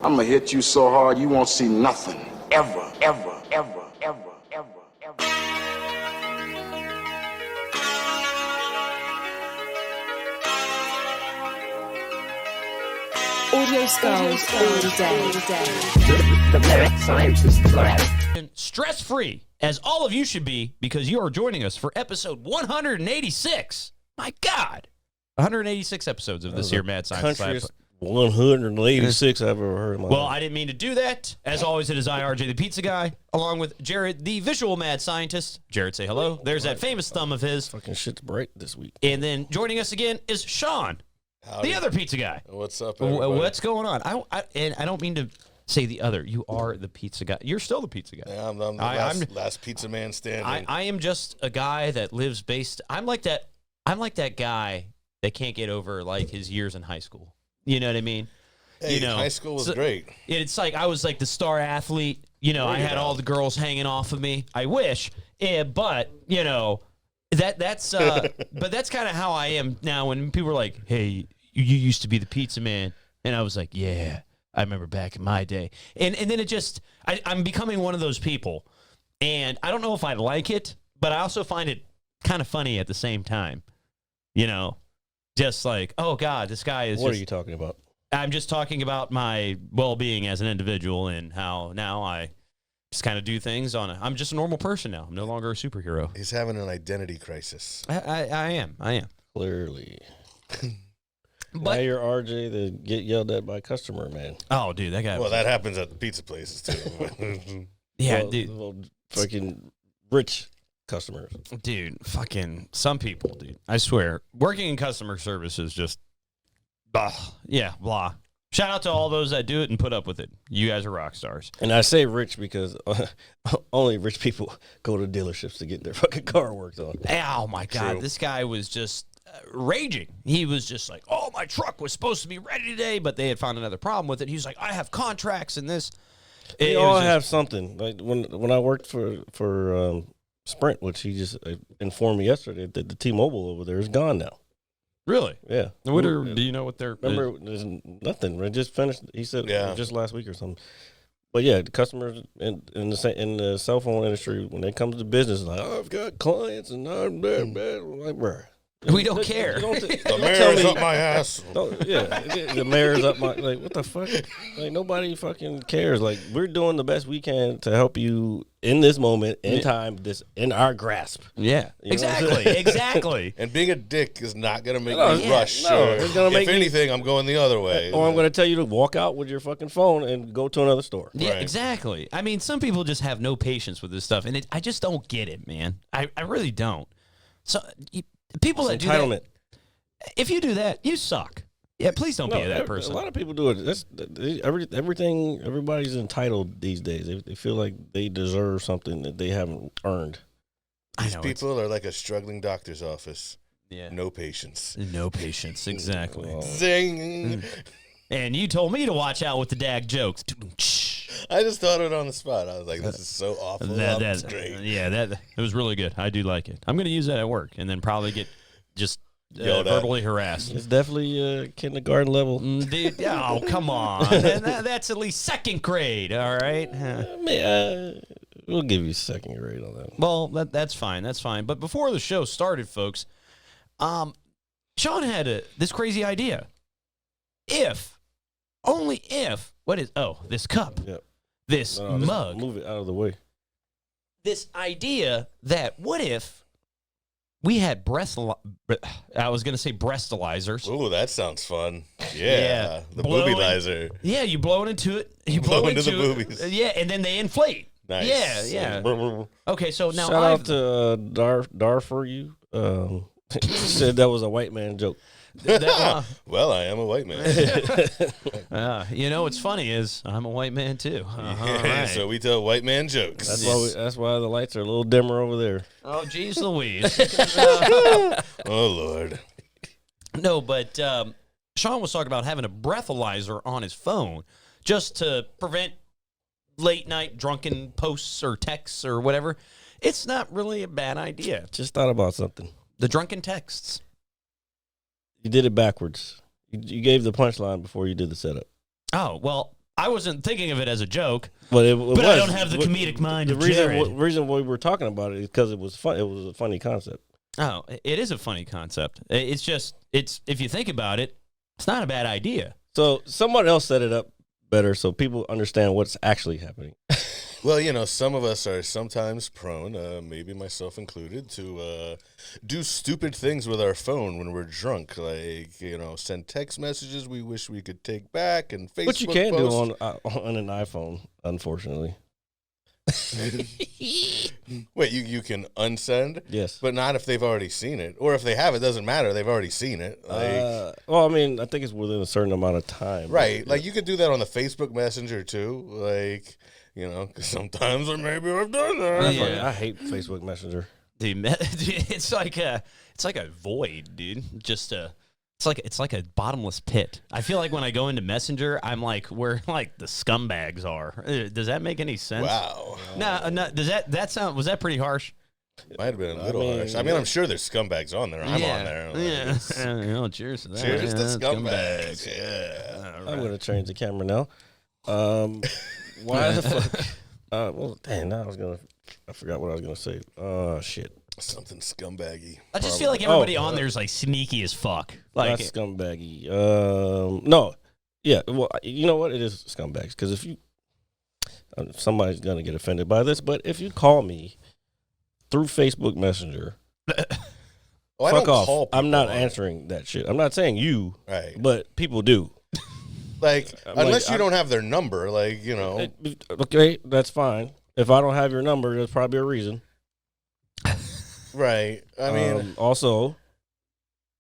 I'm gonna hit you so hard you won't see nothing. Ever, ever, ever, ever, ever, ever. Audio skulls all day. The lyric scientist lab. Stress-free, as all of you should be, because you are joining us for episode 186. My God. 186 episodes of this here Mad Science. Country's 186 I've ever heard in my Well, life. I didn't mean to do that. As always, it is I, RJ, the pizza guy, along with Jared, the visual mad scientist. Jared, say hello. There's that famous thumb of his. Fucking shit's bright this week. And then joining us again is Shawn, the other pizza guy. What's up, everybody? What's going on? And I don't mean to say the other. You are the pizza guy. You're still the pizza guy. Yeah, I'm the last pizza man standing. I am just a guy that lives based. I'm like that guy that can't get over like his years in high school. You know what I mean? Hey, you know, high school was great. It's like I was like the star athlete. You know, I had all the girls hanging off of me. I wish, but you know, that's but that's kind of how I am now. When people are like, "Hey, you used to be the pizza man," and I was like, "Yeah, I remember back in my day." And then it just, I'm becoming one of those people, and I don't know if I like it, but I also find it kind of funny at the same time. You know, just like, oh God, this guy is. What are you talking about? I'm just talking about my well-being as an individual and how now I just kind of do things I'm just a normal person now. I'm no longer a superhero. He's having an identity crisis. I am. Clearly. But now you're RJ that get yelled at by a customer, man. oh, dude, that guy. Well, that happens at the pizza places, too. yeah, Well, fucking rich customers. dude, fucking some people, dude. I swear, working in customer service is just, blah. Shout out to all those that do it and put up with it. You guys are rock stars. And I say rich because only rich people go to dealerships to get their fucking car worked on. Oh my God, True. this guy was just raging. He was just like, "Oh, my truck was supposed to be ready today, but they had found another problem with it." He was like, "I have contracts and this." We all have something. Like when I worked for Sprint, which he just informed me yesterday that the T-Mobile over there is gone now. Really? Yeah. Do you know what they're? Remember, there's nothing. We just finished. He said just last week or something. But yeah, the customers in the cell phone industry, when it comes to business, like, oh, I've got clients and I'm bad. Like, bruh. We don't care. The mayor's up my ass. The mayor's up my, like, what the fuck? Like, nobody fucking cares. Like, we're doing the best we can to help you in this moment, in time, this in our grasp. Yeah, You know what I'm exactly. And being a dick is not going to make me rush. No, it's gonna make if anything, I'm going the other way. Or I'm going to tell you to walk out with your fucking phone and go to another store. Yeah, Right. exactly. I mean, some people just have no patience with this stuff, and I just don't get it, man. I really don't. So people that do Entitlement. that, if you do that, you suck. Yeah, please don't be that person. A lot of people do it. Everything. Everybody's entitled these days. They feel like they deserve something that they haven't earned. These people are like a struggling doctor's office. Yeah. No patience. No patience, exactly. Zing. And you told me to watch out with the dag jokes. I just thought of it on the spot. I was like, this is so awful. That's great. Yeah, it was really good. I do like it. I'm going to use that at work and then probably get just verbally harassed. It's definitely kindergarten level. Dude, oh, come on. That's at least second grade, all right? We'll give you second grade on that. Well, that's fine. That's fine. But before the show started, folks, Shawn had this crazy idea. Only if, this cup, this mug. Move it out of the way. This idea that what if we had I was going to say breathalyzers. Ooh, that sounds fun. Yeah. The boobylizer. Yeah, you blow it into it. You blow into the boobies. Yeah, and then they inflate. Nice. Yeah. Okay, so now shout out to Dar for you. He said that was a white man joke. Well, I am a white man. You know what's funny is I'm a white man too. Right. So we tell white man jokes. That's why the lights are a little dimmer over there. Oh, geez Louise. Oh, Lord. No, but Shawn was talking about having a breathalyzer on his phone just to prevent late night drunken posts or texts or whatever. It's not really a bad idea. Just thought about something. The drunken texts. You did it backwards. You gave the punchline before you did the setup. Oh, well, I wasn't thinking of it as a joke. But I don't have the comedic mind of Jared. The reason why we were talking about it is because it was fun. It was a funny concept. Oh, it is a funny concept. It's just if you think about it, it's not a bad idea. So someone else set it up better so people understand what's actually happening. Well, some of us are sometimes prone, maybe myself included, to do stupid things with our phone when we're drunk. Like, send text messages we wish we could take back and Facebook What you can't do posts. on an iPhone, unfortunately. Wait, you can unsend? Yes. But not if they've already seen it. Or if they have, it doesn't matter. They've already seen it. Well, I mean, I think it's within a certain amount of time. Right. Like, you could do that on the Facebook Messenger, too. Like, 'cause sometimes or maybe I've done that. Yeah. I hate Facebook Messenger. Dude, it's like a void, dude. Just it's like a bottomless pit. I feel like when I go into Messenger, I'm like where like the scumbags are. Does that make any sense? Wow. No. Does that sound? Was that pretty harsh? Might have been a little harsh. I mean, I'm sure there's scumbags on there. I'm on there. Yeah. Cheers to that. Cheers to Yeah, scumbags. Yeah. I'm going to change the camera now. Why the fuck? Well, dang, I forgot what I was going to say. Oh, shit. Something scumbaggy. I just feel like everybody on there is like sneaky as fuck. Like Not scumbaggy. No. Yeah, well, you know what? It is scumbags. Because if somebody's going to get offended by this, but if you call me through Facebook Messenger, fuck off. I'm not answering that shit. I'm not saying you, right? But people do. Like, unless you don't have their number, like, Okay, that's fine. If I don't have your number, there's probably a reason. Right. I mean, also,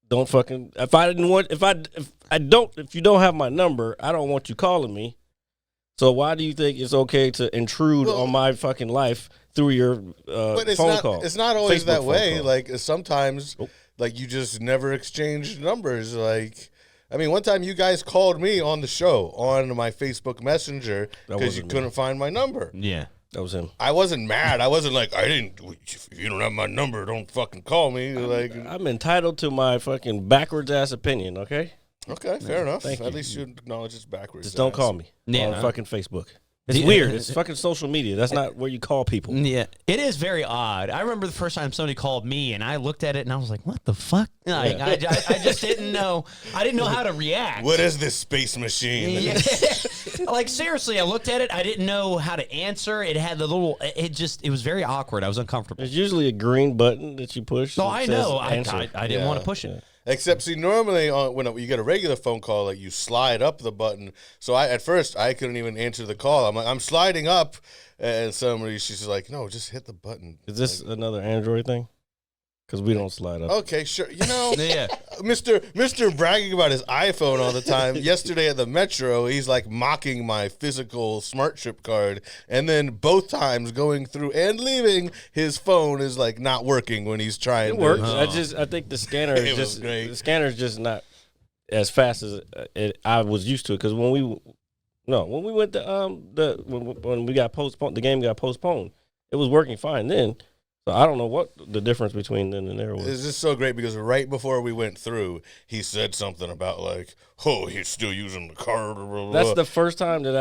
don't fucking. If you don't have my number, I don't want you calling me. So why do you think it's okay to intrude on my fucking life through your phone call? It's not always Facebook that phone way. call. Like, sometimes, like, you just never exchange numbers. Like, I mean, one time you guys called me on the show on my Facebook Messenger because you couldn't find my number. Yeah. That was him. I wasn't mad. I wasn't like, if you don't have my number, don't fucking call me. Like, I'm entitled to my fucking backwards ass opinion, okay? Okay, fair enough. Thank you. At least you acknowledge it's backwards. Just don't call me on fucking Facebook. It's weird. It's fucking social media. That's not where you call people. Yeah, it is very odd. I remember the first time somebody called me, and I looked at it, and I was like, "What the fuck?" Like, I just didn't know. I didn't know how to react. What is this space machine? Yeah. Like, seriously, I looked at it. I didn't know how to answer. It had the little. It was very awkward. I was uncomfortable. There's usually a green button that you push. No, I know. I didn't want to push it. Yeah. Except, see, normally when you get a regular phone call, like, you slide up the button. So at first I couldn't even answer the call. I'm like, I'm sliding up, and she's like, no, just hit the button. Is this another Android thing? Because we don't slide up. Okay, sure. Yeah. Mr. bragging about his iPhone all the time. Yesterday at the Metro, he's like mocking my physical smart chip card, and then both times going through and leaving, his phone is like not working when he's trying. It works. I think the scanner is just great. The scanner is just not as fast as I was used to it. Because when we went to when we got postponed, the game got postponed. It was working fine then. So I don't know what the difference between then and there was. It's just so great because right before we went through, he said something about like, "Oh, he's still using the card." Blah, blah, blah. That's the first time that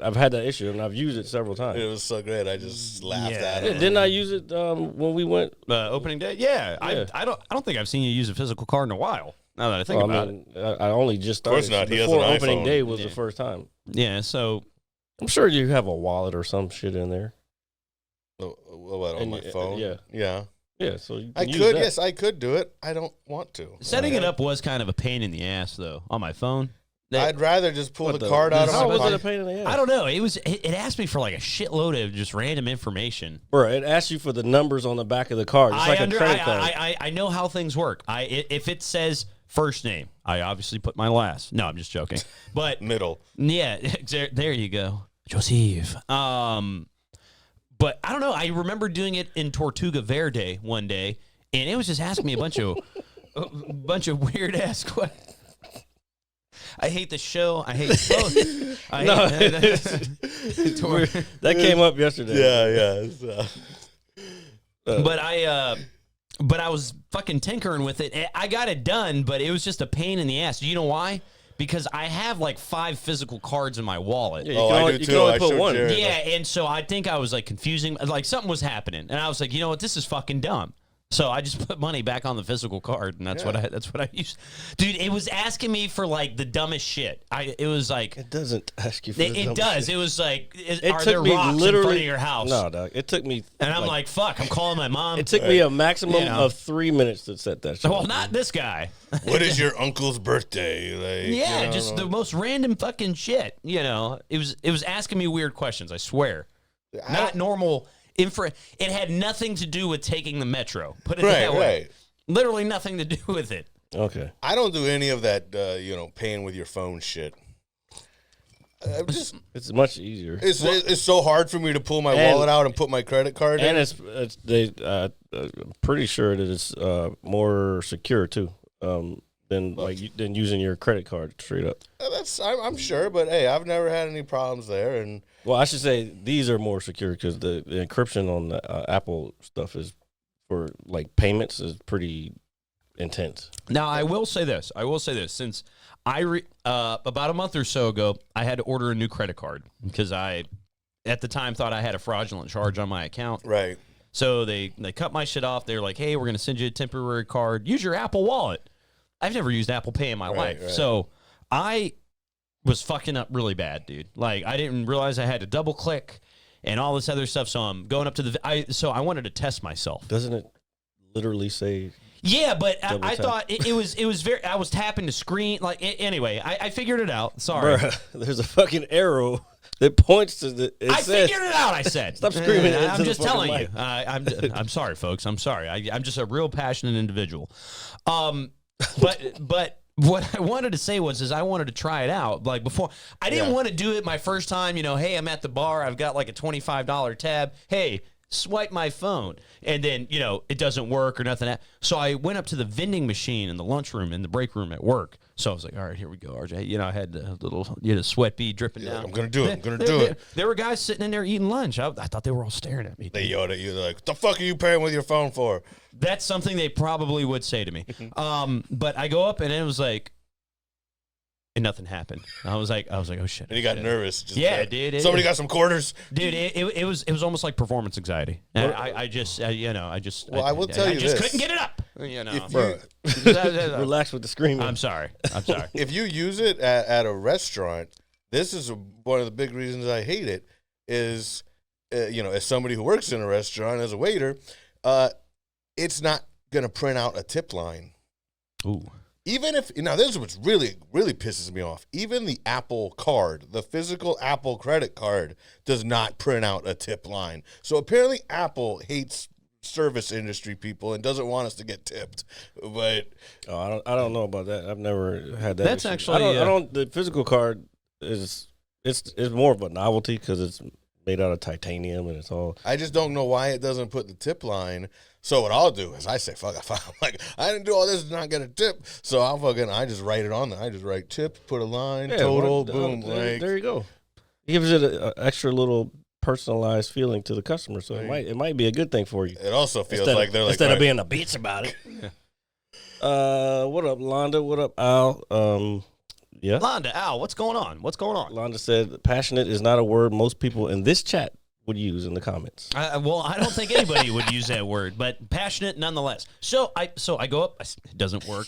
I've had that issue, and I've used it several times. It was so great. I just laughed at Yeah, it. didn't I use it when we went Opening day? Yeah. I don't think I've seen you use a physical card in a while. Now that I think about it. I only just started. Of course not. He has Before an opening iPhone. day was the first time. Yeah. So I'm sure you have a wallet or some shit in there. What, on my phone? Yeah. So you I can use could. that. Yes, I could do it. I don't want to. setting it up was kind of a pain in the ass, though, on my phone. I'd rather just pull the card out of my How was pocket. it a pain in the ass? I don't know. It asked me for like a shitload of just random information. Bro, it asks you for the numbers on the back of the card. It's like a credit card. I know how things work. If it says first name, I obviously put my last. No, I'm just joking. But Middle. yeah, there you go, Joseph. But I don't know. I remember doing it in Tortuga Verde one day, and it was just asking me a bunch of weird ass questions. I hate the show. I hate both. That came up yesterday. Yeah. But I was fucking tinkering with it. I got it done, but it was just a pain in the ass. Do you know why? because I have like 5 physical cards in my wallet. Yeah, I do too. can only I put showed one. Jared. Yeah, and so I think I was like confusing, like something was happening, and I was like, you know what, this is fucking dumb. So I just put money back on the physical card, and that's what I used. Dude, it was asking me for like the dumbest shit. It was like It doesn't ask you for the it dumb does. shit. It was like, It are took there me rocks literally in front of your house? No, dog. It took me, And I'm like, fuck, I'm calling my mom. it took me a maximum You know. of 3 minutes to set that shit. Well, up, not dude. this guy. What is your uncle's birthday? Like, Yeah, you know, just the most random fucking shit. You know, it was asking me weird questions. I swear, not normal. It had nothing to do with taking the metro. Put it that way. Right. Literally nothing to do with it. Okay. I don't do any of that, paying with your phone shit. It's much easier. It's so hard for me to pull my wallet out and put my credit card in. And I'm pretty sure that it's more secure too than using your credit card straight up. I'm sure, but hey, I've never had any problems there. And Well, I should say these are more secure because the encryption on the Apple stuff is for like payments is pretty intense. Now, I will say this. Since about a month or so ago, I had to order a new credit card because I, at the time, thought I had a fraudulent charge on my account. right. So they cut my shit off. They're like, hey, we're going to send you a temporary card. Use your Apple Wallet. I've never used Apple Pay in my life. Right. So I was fucking up really bad, dude. Like, I didn't realize I had to double click and all this other stuff. So I'm going up to I wanted to test myself. Doesn't it literally say? Yeah, but I Double tap. thought it was very. I was tapping the screen. Like anyway, I figured it out. Sorry, Bruh, there's a fucking arrow that points to the. I figured it out. I said, Stop screaming into I'm the just fucking telling mic. you. I'm sorry, folks. I'm sorry. I'm just a real passionate individual. But what I wanted to say was I wanted to try it out. Like before, I didn't want to do it my first time. You know, hey, I'm at the bar. I've got like a $25 tab. Hey, swipe my phone, and then it doesn't work or nothing. So I went up to the vending machine in the lunchroom in the break room at work. So I was like, all right, here we go, RJ. I had a little sweat bead dripping down. I'm gonna do it. There were guys sitting in there eating lunch. I thought they were all staring at me. They yelled at you. They're like, "What the fuck are you paying with your phone for?" That's something they probably would say to me. But I go up and it was like, and nothing happened. I was like, oh shit. And you got nervous. Just Yeah, like, dude. Somebody got some quarters. Dude, it was almost like performance anxiety. And I just Well, I will tell you I just this. couldn't get it up. Relax with the screaming. I'm sorry. If you use it at a restaurant, this is one of the big reasons I hate it. Is as somebody who works in a restaurant as a waiter, it's not gonna print out a tip line. Ooh. Even if this is what's really, really pisses me off. Even the Apple card, the physical Apple credit card, does not print out a tip line. So apparently Apple hates service industry people and doesn't want us to get tipped. But I don't know about that. I've never had that. That's issue. actually, I don't. The physical card it's more of a novelty because it's made out of titanium and it's all. I just don't know why it doesn't put the tip line. So what I'll do is I say, fuck, I'm like, I didn't do all this to not get a tip. So I just write it on there. I just write tip, put a line, total, boom. There you go. It gives it an extra little personalized feeling to the customer. So it might be a good thing for you. It also feels like they're like, instead of being a bitch about it. What up, Londa? What up, Al? Yeah. Londa, Al, what's going on? Londa said, passionate is not a word most people in this chat would use in the comments. Well, I don't think anybody would use that word, but passionate nonetheless. So I go up. It doesn't work.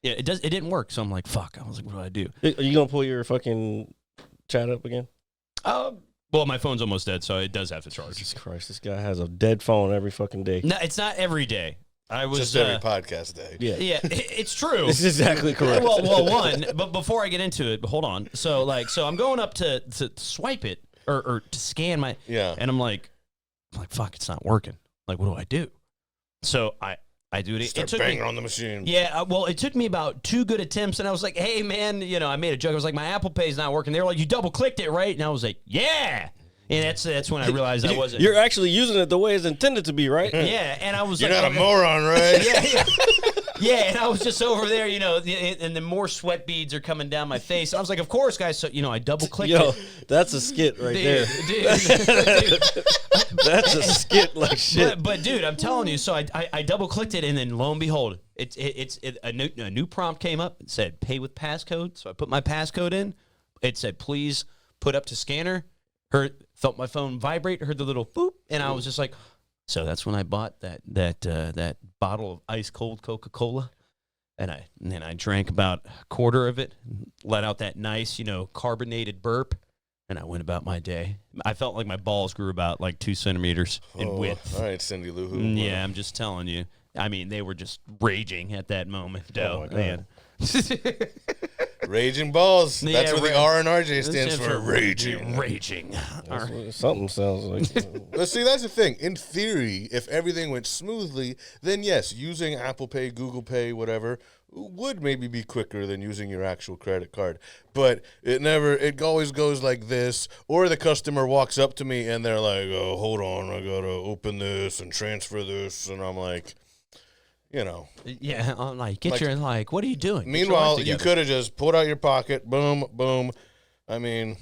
Yeah, it didn't work. So I'm like, fuck. I was like, what do I do? Are you gonna pull your fucking chat up again? Well, my phone's almost dead, so it does have to charge. Jesus Christ, this guy has a dead phone every fucking day. No, it's not every day. I was just every podcast day. Yeah, it's true. This is exactly correct. Well, but before I get into it, hold on. So I'm going up to swipe it or to scan my and I'm like, fuck, it's not working. Like, what do I do? So I do it. Start banging on the machine. Yeah, well, it took me about 2 good attempts, and I was like, hey, man, I made a joke. I was like, my Apple Pay's not working. They were like, you double-clicked it, right? And I was like, yeah. And that's when I realized I wasn't. You're actually using it the way it's intended to be, right? Yeah, and I was You're like, not a moron, right? Yeah, and I was just over there, and then more sweat beads are coming down my face. I was like, of course, guys. So, I double-clicked Yo, it. that's a skit right there. Dude. That's a skit like shit. But dude, I'm telling you, so I double-clicked it, and then lo and behold, a new prompt came up. It said, pay with passcode. So I put my passcode in. It said, please put up to scanner. Felt my phone vibrate, heard the little boop, and I was just like, so that's when I bought that bottle of ice cold Coca-Cola, and then I drank about a quarter of it, let out that nice, carbonated burp, and I went about my day. I felt like my balls grew about like 2 centimeters in width. All right, Cindy Lou Who. Yeah, I'm just telling you. I mean, they were just raging at that moment. Oh, my God. Man. Raging balls. Yeah, That's what the R and RJ stands for. Raging. Raging. That's what something sounds like. But see, that's the thing. In theory, if everything went smoothly, then yes, using Apple Pay, Google Pay, whatever, would maybe be quicker than using your actual credit card. But it always goes like this, or the customer walks up to me and they're like, oh, hold on, I gotta open this and transfer this, and I'm like, Yeah, I'm like, what are you doing? Get your Meanwhile, life you together. could have just pulled out your pocket, boom, boom. I mean,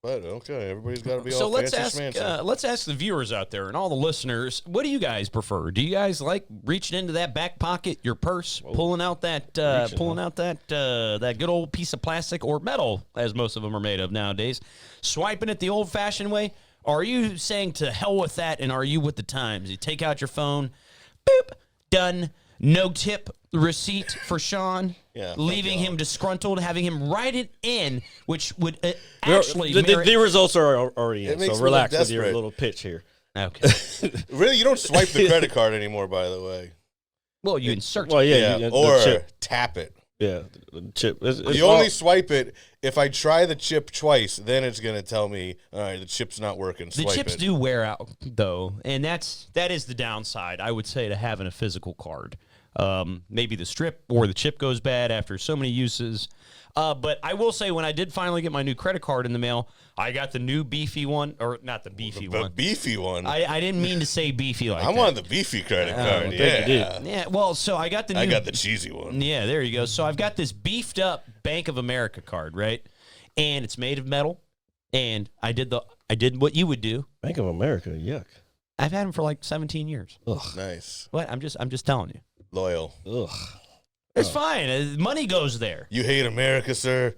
but okay, everybody's got to be So all let's fancy ask schmancy. let's ask the viewers out there and all the listeners, what do you guys prefer? Do you guys like reaching into that back pocket, your purse, pulling out that that good old piece of plastic or metal, as most of them are made of nowadays, swiping it the old-fashioned way? Or are you saying to hell with that, and are you with the times? You take out your phone, boop, done. No tip receipt for Shawn, leaving him disgruntled, having him write it in, which would actually the results are already It in, makes so me relax look with your desperate. little pitch here. Okay. Really, you don't swipe the credit card anymore, by the way. Well, you insert. Well, Yeah, the or chip. tap it. Yeah, the chip. It's You all- only swipe it if I try the chip twice. Then it's gonna tell me, all right, the chip's not working. The Swipe chips it. do wear out, though, and that is the downside, I would say, to having a physical card. Maybe the strip or the chip goes bad after so many uses. But I will say, when I did finally get my new credit card in the mail, I got the new beefy one, or not the beefy The one. beefy one. I didn't mean to say beefy like I that. wanted the beefy credit card. I think you Yeah, did. Yeah, well, so I got the new. I got the cheesy one. Yeah, there you go. So I've got this beefed up Bank of America card, right? And it's made of metal. And I did what you would do. Bank of America, yuck. I've had them for like 17 years. Ugh. Nice, What? I'm just telling you. loyal. Ugh. It's fine. Money goes there. You hate America, sir.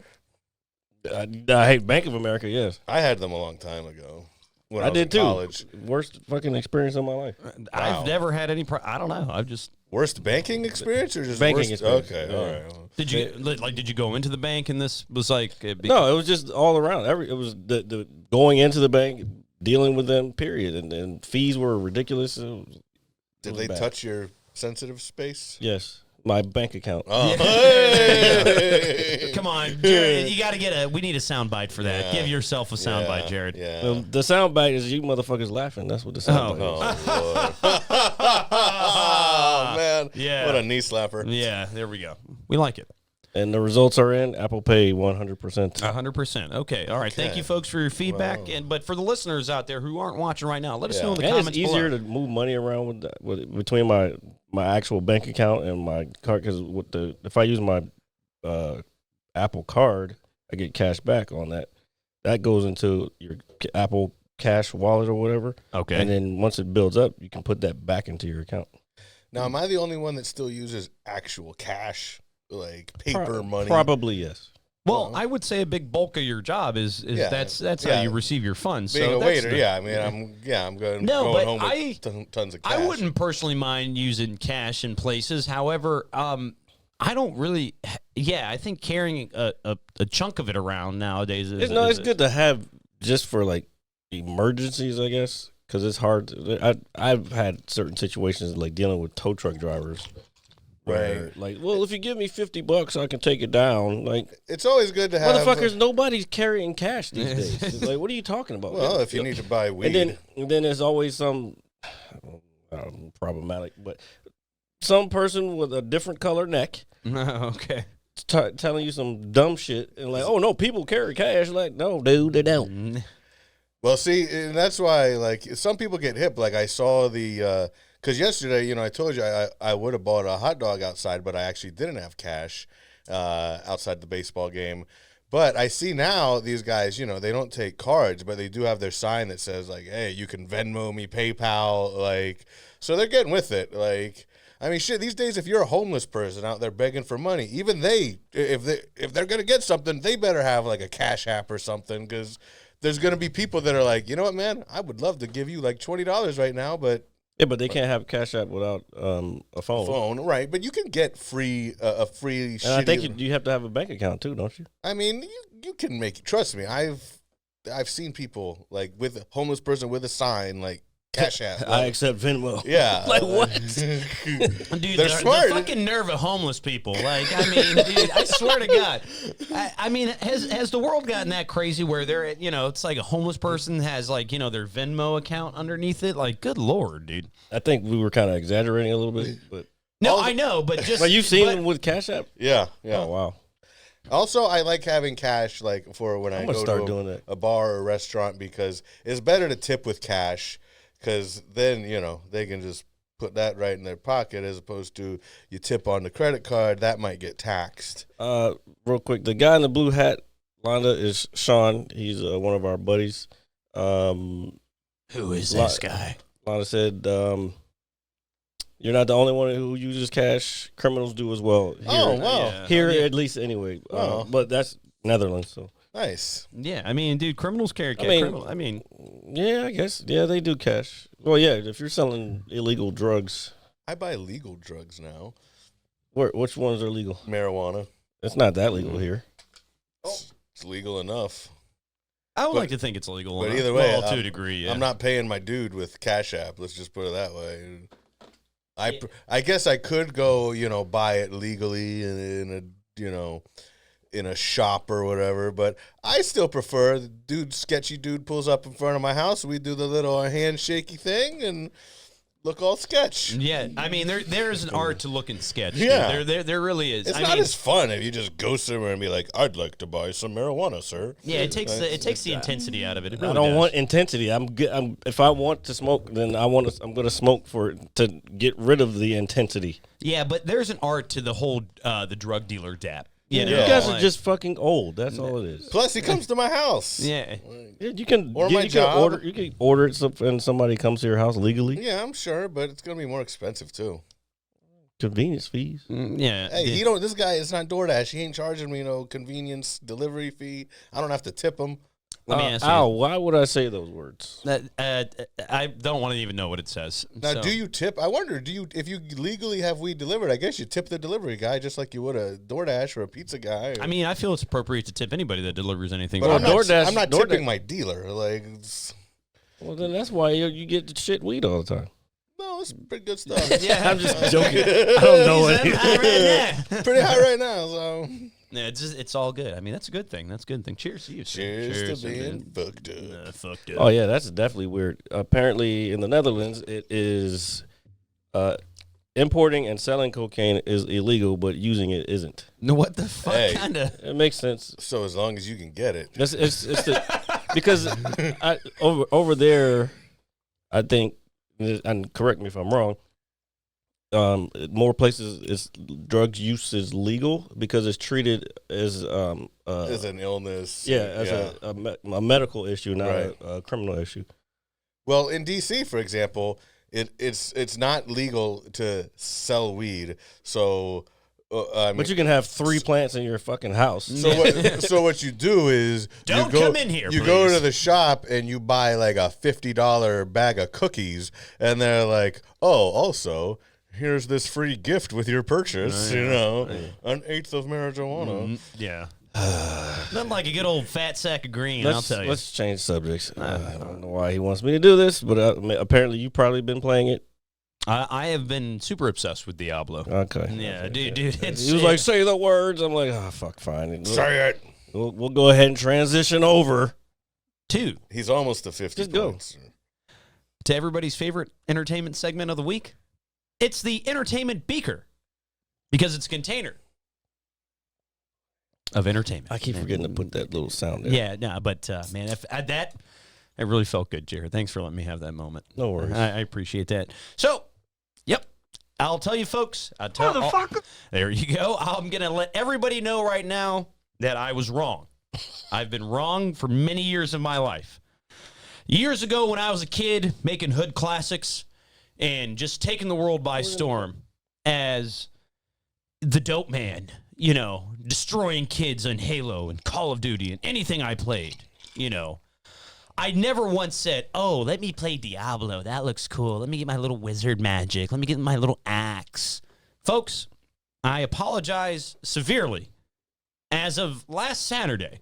I hate Bank of America, yes. I had them a long time ago. When I, I was did in too. College. Worst fucking experience of my life. Wow. I've never had any. I don't know. I've just. Worst banking experience or just Banking worst? experience. Okay, Yeah. all right. Did you go into the bank and this was like? No, it was just all around. It was the going into the bank, dealing with them, period. And fees were ridiculous. Did they touch your sensitive space? Yes. My bank account. Oh, hey! Come on, Jared. You got to get we need a soundbite for that. Yeah. Give yourself a soundbite, Yeah, Jared. Yeah. The sound bite is you motherfuckers laughing. That's what the sound bite is. Oh, Lord. Oh, man. Yeah. What a knee slapper. Yeah, there we go. We like it. And the results are in. Apple Pay 100%. 100%. Okay. All right. Thank you, folks, for your feedback. But for the listeners out there who aren't watching right now, let us know in the And comments it's easier below. to move money around between my actual bank account and my card, because if I use my Apple card, I get cash back on that. That goes into your Apple Cash wallet or whatever. Okay. And then once it builds up, you can put that back into your account. Now, am I the only one that still uses actual cash, like paper money? Probably yes. Well, I would say a big bulk of your job is Yeah. that's how Yeah. you receive your funds. Being so a that's waiter, the- yeah. I mean, I'm going but home with tons of cash. I wouldn't personally mind using cash in places. However, I don't really. Yeah, I think carrying a chunk of it around nowadays is. It's good to have just for like emergencies, I guess, because it's hard. I've had certain situations like dealing with tow truck drivers. Where, Right. like, well, if you give me $50, I can take it down. Like, It's always good to have. motherfuckers, nobody's carrying cash these days. It's like, what are you talking about? Well, if you need to buy weed. and then there's always some problematic, but some person with a different color neck okay. telling you some dumb shit and like, oh no, people carry cash. Like, no, dude, they don't. Well, see, and that's why, like, some people get hip. Like, I saw the, because yesterday, you know, I told you I would have bought a hot dog outside, but I actually didn't have cash outside the baseball game. But I see now these guys, you know, they don't take cards, but they do have their sign that says, like, hey, you can Venmo me, PayPal, like, so they're getting with it. Like, I mean, shit, these days, if you're a homeless person out there begging for money, even if they're going to get something, they better have, like, a Cash App or something, because there's going to be people that are like, you know what, man, I would love to give you like $20 right now, but yeah, but they can't have Cash App without a phone. Right? But you can get a free. And I think you have to have a bank account too, don't you? I mean, you can make. Trust me, I've seen people like with a homeless person with a sign like Cash App. I accept Venmo. Yeah, like what? Dude, they're smart. The fucking nerve of homeless people. Like, I mean, dude, I swear to God. I mean, has the world gotten that crazy where they're, you know, it's like a homeless person has like, you know, their Venmo account underneath it? Like, good Lord, dude. I think we were kind of exaggerating a little bit, but no, I know, but just like you've seen them with Cash App. Yeah. Oh wow. Also, I like having cash like for when I go to a bar or a restaurant because it's better to tip with cash. Because then, you know, they can just put that right in their pocket as opposed to you tip on the credit card. That might get taxed. Real quick, the guy in the blue hat, Londa, is Shawn. He's one of our buddies. Who is this guy? Londa said, you're not the only one who uses cash. Criminals do as well. Here, wow. Here, at least, anyway. But that's Netherlands, so. Nice. Yeah, I mean, dude, criminals carry cash. Yeah, I guess. Yeah, they do cash. Well, yeah, if you're selling illegal drugs. I buy legal drugs now. Which ones are legal? Marijuana. It's not that legal here. It's legal enough. I would like to think it's legal. But either way, to a degree, yeah. I'm not paying my dude with Cash App. Let's just put it that way. I guess I could go, you know, buy it legally in a shop or whatever, but I still prefer the sketchy dude pulls up in front of my house. We do the little handshakey thing and look all sketch. Yeah, I mean, there's an art to looking sketch. Yeah, there really is. It's not as fun if you just go somewhere and be like, "I'd like to buy some marijuana, sir." Yeah, it takes the intensity out of it. It really I don't does. want intensity. If I want to smoke, then I'm going to smoke to get rid of the intensity. Yeah, but there's an art to the whole the drug dealer dap. You guys are just fucking old. That's all it is. Plus, he comes to my house. Yeah, you can my job. You can order it and somebody comes to your house legally. Yeah, I'm sure, but it's gonna be more expensive too. Convenience fees. Yeah. Hey, this guy is not DoorDash. He ain't charging me no convenience delivery fee. I don't have to tip him. Let me ask you. Why would I say those words? I don't want to even know what it says. Now, do you tip? I wonder, if you legally have weed delivered, I guess you tip the delivery guy just like you would a DoorDash or a pizza guy. I mean, I feel it's appropriate to tip anybody that delivers anything. But I'm not tipping my dealer. Like, well, then that's why you get the shit weed all the time. No, it's pretty good stuff. Yeah, I'm just joking. I don't know it. Pretty high right now, so. Yeah, it's all good. I mean, that's a good thing. That's a good thing. Cheers to you. Cheers to being fucked up. Fucked up. Oh yeah, that's definitely weird. Apparently, in the Netherlands, it is importing and selling cocaine is illegal, but using it isn't. No, what the fuck? Hey. Kinda. It makes sense. So as long as you can get it, because over there, I think, and correct me if I'm wrong. More places, drug use is legal because it's treated as an illness. Yeah, as a medical issue, not a criminal issue. Well, in D.C., for example, it's not legal to sell weed. So, but you can have 3 plants in your fucking house. So what you do is come in here. You go to the shop and you buy like a $50 bag of cookies, and they're like, "Oh, also, here's this free gift with your purchase, an 1/8 of marijuana." Yeah. Nothing like a good old fat sack of green, I'll tell you. Let's change subjects. I don't know why he wants me to do this, but apparently you've probably been playing it. I have been super obsessed with Diablo. Okay. Yeah, okay. dude. He was like, say the words. I'm like, oh, fuck, fine. Say it. We'll go ahead and transition over. 2. He's almost to 50 Just go. points. To everybody's favorite entertainment segment of the week. It's the entertainment beaker because it's a container of entertainment. I keep forgetting to put that little sound there. Yeah, no, but man, if It really felt good, Jared. Thanks for letting me have that moment. No worries. I appreciate that. So, yep. I'll tell you, folks. There you go. I'm going to let everybody know right now that I was wrong. I've been wrong for many years of my life. Years ago when I was a kid making hood classics and just taking the world by storm as the dope man, you know, destroying kids on Halo and Call of Duty and anything I played, you know. I never once said, oh, let me play Diablo. That looks cool. Let me get my little wizard magic. Let me get my little axe. Folks, I apologize severely. As of last Saturday,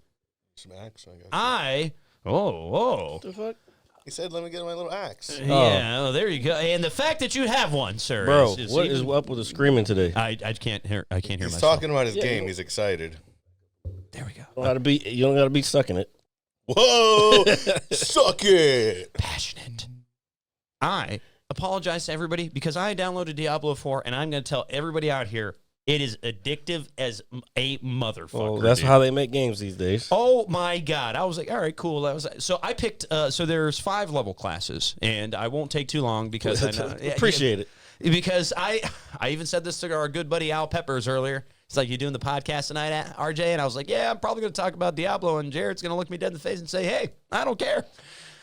Some axe, I guess. What the fuck? He said, let me get my little axe. Yeah, oh, there you go. And the fact that you have one, sir. Bro, is what is up with the screaming today? I can't hear He's myself. talking about his game. He's excited. There we go. You don't gotta be sucking it. Whoa! Suck it! Passionate. I apologize to everybody because I downloaded Diablo 4, and I'm going to tell everybody out here it is addictive as a motherfucker. Well, that's how they make games these days. Oh my God. I was like, all right, cool. So I picked, so there's 5 level classes, and I won't take too long because I know. Appreciate it. Because I even said this to our good buddy Al Peppers earlier. It's like, you doing the podcast tonight, RJ? And I was like, yeah, I'm probably going to talk about Diablo, and Jared's going to look me dead in the face and say, hey, I don't care.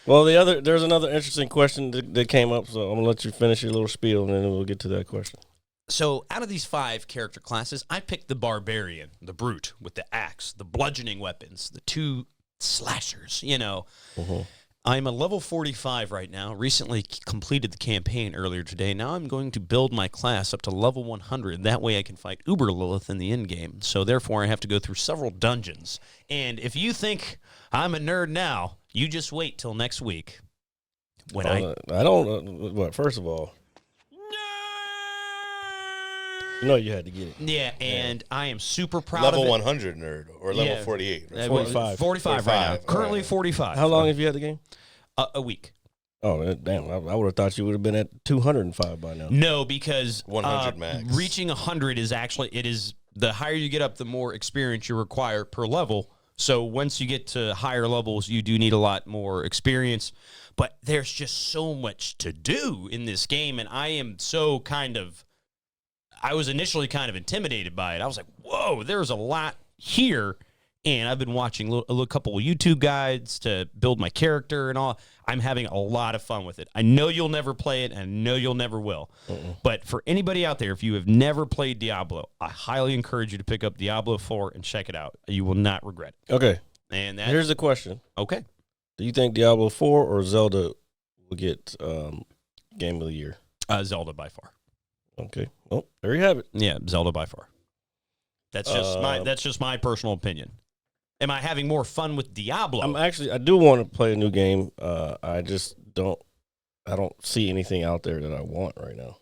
Well, there's another interesting question that came up, so I'm going to let you finish your little spiel, and then we'll get to that question. So out of these 5 character classes, I picked the Barbarian, the Brute with the axe, the bludgeoning weapons, the 2 slashers, you know. Uh-huh. I'm a level 45 right now. Recently completed the campaign earlier today. Now I'm going to build my class up to level 100. That way I can fight Uber Lilith in the end game. So therefore I have to go through several dungeons. And if you think I'm a nerd now, you just wait till next week. When I don't. What? First of all, you know you had to get it. Yeah, and I am super proud level of it. 100 nerd or level 48. Right? 45. 45 right now. Currently 45. How long have you had the game? A week. Oh, damn. I would have thought you would have been at 205 by now. No, because 100 max. Reaching 100 is actually, it is, the higher you get up, the more experience you require per level. So once you get to higher levels, you do need a lot more experience. But there's just so much to do in this game, and I am so I was initially kind of intimidated by it. I was like, whoa, there's a lot here. And I've been watching a couple of YouTube guides to build my character and all. I'm having a lot of fun with it. I know you'll never play it, and I know you'll never will. But for anybody out there, if you have never played Diablo, I highly encourage you to pick up Diablo 4 and check it out. You will not regret it. Okay. And here's the question. Okay. Do you think Diablo 4 or Zelda will get Game of the Year? Zelda by far. Okay. Well, there you have it. Yeah, Zelda by far. That's just my personal opinion. Am I having more fun with Diablo? I do want to play a new game. I just don't see anything out there that I want right now.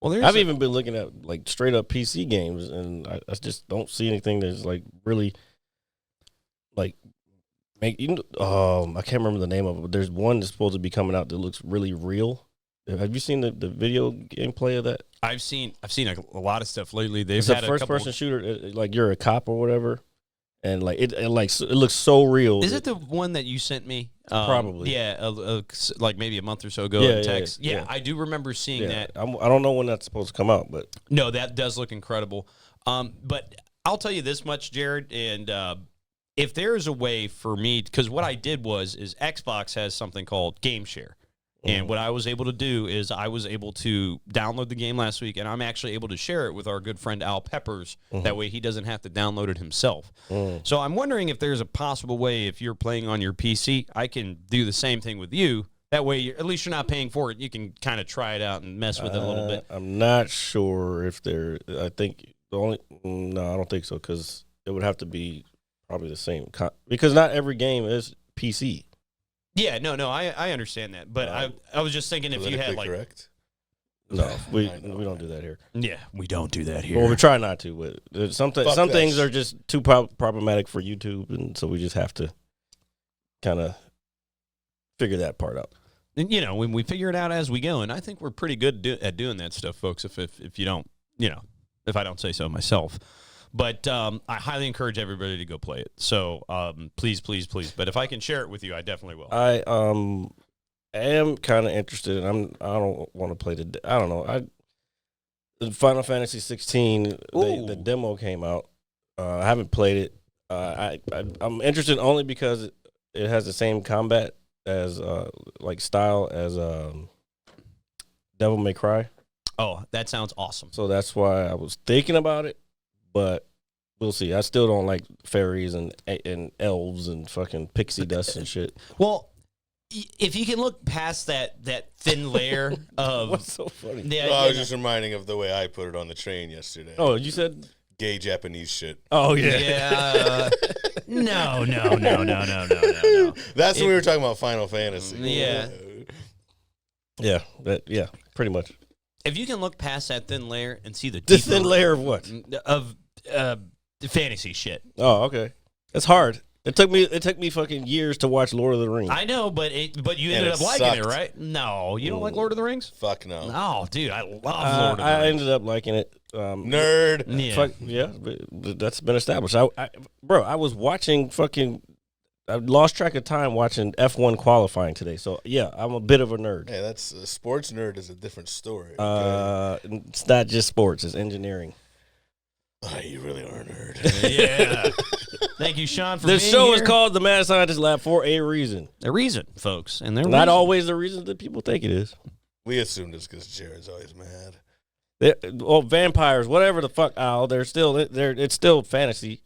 Well, I've even been looking at like straight up PC games, and I just don't see anything that's like really like I can't remember the name of it, but there's one that's supposed to be coming out that looks really real. Have you seen the video gameplay of that? I've seen a lot of stuff lately. It's a first person shooter, like you're a cop or whatever, and like it looks so real. Is it the one that you sent me? Probably. Yeah, like maybe a month or so ago in text. Yeah, I do remember seeing that. I don't know when that's supposed to come out, but no, that does look incredible. But I'll tell you this much, Jared, and if there is a way for me, because what I did is Xbox has something called Game Share. And what I was able to do is I was able to download the game last week, and I'm actually able to share it with our good friend Al Peppers. That way he doesn't have to download it himself. So I'm wondering if there's a possible way, if you're playing on your PC, I can do the same thing with you. That way, at least you're not paying for it. You can kind of try it out and mess with it a little bit. I'm not sure if I think no, I don't think so, because it would have to be probably the same. Because not every game is PC. Yeah, no, I understand that, but I was just thinking if you had like correct. No, we don't do that here. Yeah, we don't do that here. Well, we try not to. But some things are just too problematic for YouTube, and so we just have to kind of figure that part out. And when we figure it out as we go, and I think we're pretty good at doing that stuff, folks. If you don't, if I don't say so myself. But I highly encourage everybody to go play it. So please, please, please. But if I can share it with you, I definitely will. I am kind of interested, and I don't want to play I don't know. The Final Fantasy 16, the demo came out. I haven't played it. I'm interested only because it has the same combat as style as Devil May Cry. Oh, that sounds awesome. So that's why I was thinking about it, but we'll see. I still don't like fairies and elves and fucking pixie dust and shit. Well, if you can look past that thin layer of What's so funny? Yeah, I was just reminding of the way I put it on the train yesterday. Oh, you said gay Japanese shit. Oh yeah. Yeah. No. That's when we were talking about Final Fantasy. Yeah. Yeah, pretty much. If you can look past that thin layer and see the This deeper thin layer of what? of fantasy shit. Oh, okay. It's hard. It took me fucking years to watch Lord of the Rings. I know, but you ended up liking it, right? No, you don't like Lord of the Rings? Fuck no. Oh, dude, I love Lord of the I Rings. ended up liking it. Nerd. Yeah. Fuck, yeah, but that's been established. I was watching fucking. I lost track of time watching F1 qualifying today. So yeah, I'm a bit of a nerd. Hey, that's a sports nerd is a different story. Okay? It's not just sports; it's engineering. Oh, you really are a nerd. Yeah. Thank you, Shawn, for This being show here. is called the Mad Scientist Lab for a reason. The reason, folks, and they're Not always the reason that people think it is. We assumed it's because Jared's always mad. Vampires, whatever the fuck, Al. It's still fantasy.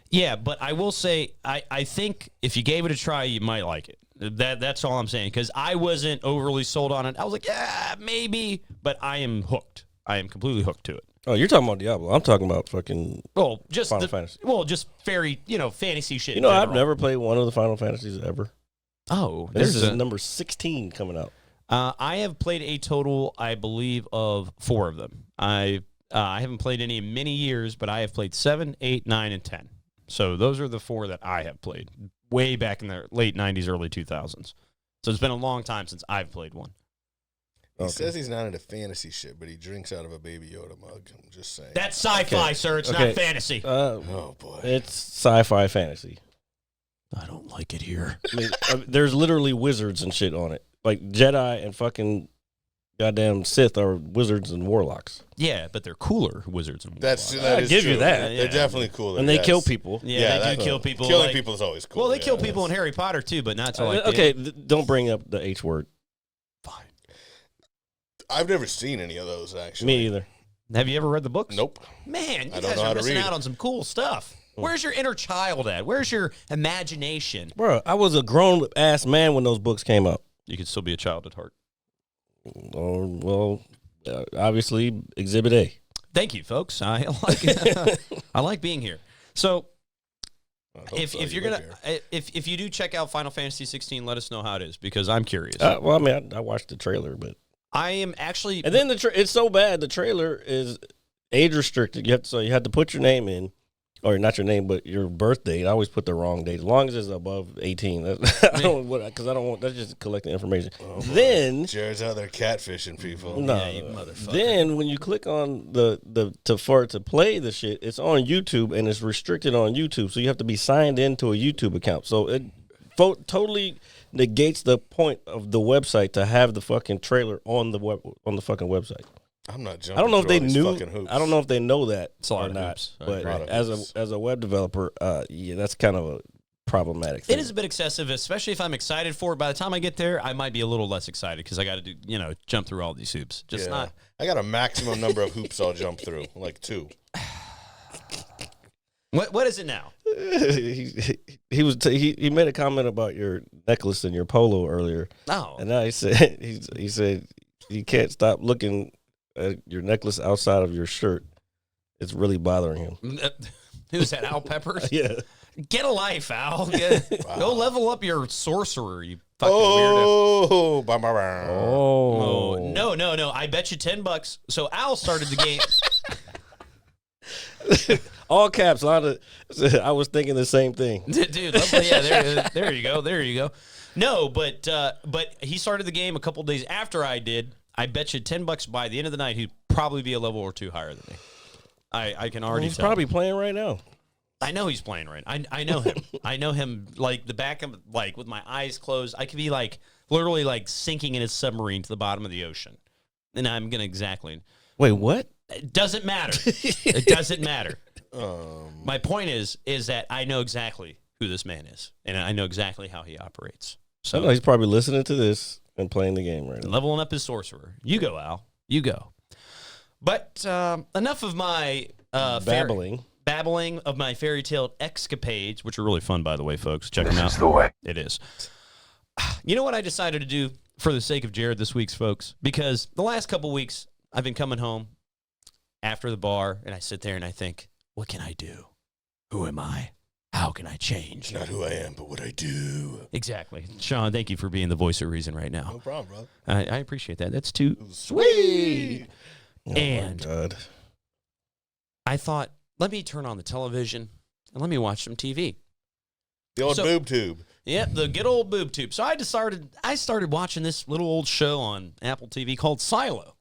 Yeah, but I will say, I think if you gave it a try, you might like it. That's all I'm saying, because I wasn't overly sold on it. I was like, yeah, maybe, but I am hooked. I am completely hooked to it. Oh, you're talking about Diablo. I'm talking about fucking Just Final Fantasy. Well, just fairy, fantasy shit. You know, in I've general. never played one of the Final Fantasies ever. Oh, This is number 16 coming out. I have played a total, I believe, of 4 of them. I haven't played any in many years, but I have played 7, 8, 9, and 10. So those are the 4 that I have played way back in the late 90s, early 2000s. So it's been a long time since I've played one. He says he's not into fantasy shit, but he drinks out of a Baby Yoda mug. I'm just saying. That's sci-fi, sir. It's Okay. not fantasy. Oh, boy. It's sci-fi fantasy. I don't like it here. I mean, there's literally wizards and shit on it. Like Jedi and fucking goddamn Sith are wizards and warlocks. Yeah, but they're cooler wizards and That warlocks. is give you true. that. They're definitely cooler. And they yes. kill people. Yeah, they do that's- kill people. Killing like- people is always cool. Well, they kill yeah, people in that's- Harry Potter, too, but not to like... Okay, don't bring up the H word. Fine. I've never seen any of those, actually. Me either. Have you ever read the books? Nope. Man, you I don't guys know are how to missing read. out on some cool stuff. Where's your inner child at? Where's your imagination? Bro, I was a grown-ass man when those books came out. You could still be a child at heart. Obviously, Exhibit A. Thank you, folks. I like being here. So if you're gonna if you do check out Final Fantasy 16, let us know how it is because I'm curious. Well, I mean, I watched the trailer, but I am actually, and then it's so bad. The trailer is age restricted. You have to put your name in, or not your name, but your birth date. I always put the wrong date, as long as it's above 18. I don't want. That's just collecting information. Then Jared's out there catfishing people. no, Yeah, you motherfucker. then when you click on for it to play the shit, it's on YouTube and it's restricted on YouTube, so you have to be signed into a YouTube account. So it totally negates the point of the website to have the fucking trailer on the fucking website. I'm not jumping. I don't know if through they all these knew. fucking hoops. I don't know if they know that It's a lot or of not. hoops. But Lot of as hoops. a web developer, yeah, that's kind of a problematic thing. it is a bit excessive, especially if I'm excited for it. By the time I get there, I might be a little less excited because I got to do, jump through all these hoops. Just Yeah. not. I got a maximum number of hoops I'll jump through, like 2. What is it now? he made a comment about your necklace and your polo earlier, Oh, and now he said he can't stop looking at your necklace outside of your shirt. It's really bothering him. who's that? Al Peppers? Yeah. Get a life, Al. Go level up your sorcerer, you fucking weirdo. Oh, bah, bah, bah. Oh, no. I bet you $10. So Al started the game. All caps. I was thinking the same thing. Dude, lovely. Yeah, there you go. No, but he started the game a couple days after I did. I bet you $10 by the end of the night he'd probably be a level or 2 higher than me. I can already He's tell. probably playing right now. I know he's playing right. I know him. I know him like the back of like with my eyes closed. I could be like literally like sinking in a submarine to the bottom of the ocean, and I'm gonna exactly. Wait, what? It doesn't matter. It doesn't matter. My point is that I know exactly who this man is, and I know exactly how he operates. So So he's probably listening to this and playing the game right now. leveling up his sorcerer. You go, Al. You go. But enough of my babbling of my fairy tale escapades, which are really fun, by the way, folks. Check them out. It's the way. It is. You know what I decided to do for the sake of Jared this week's, folks? Because the last couple weeks, I've been coming home after the bar, and I sit there and I think, what can I do? Who am I? How can I change? Not who I am, but what I do. Exactly. Shawn, thank you for being the voice of reason right now. No problem, brother. I appreciate that. That's too Sweet. Oh And- my God. I thought, let me turn on the television and let me watch some TV. The old So- boob tube. Yep, the good old boob tube. So I started watching this little old show on Apple TV called Silo.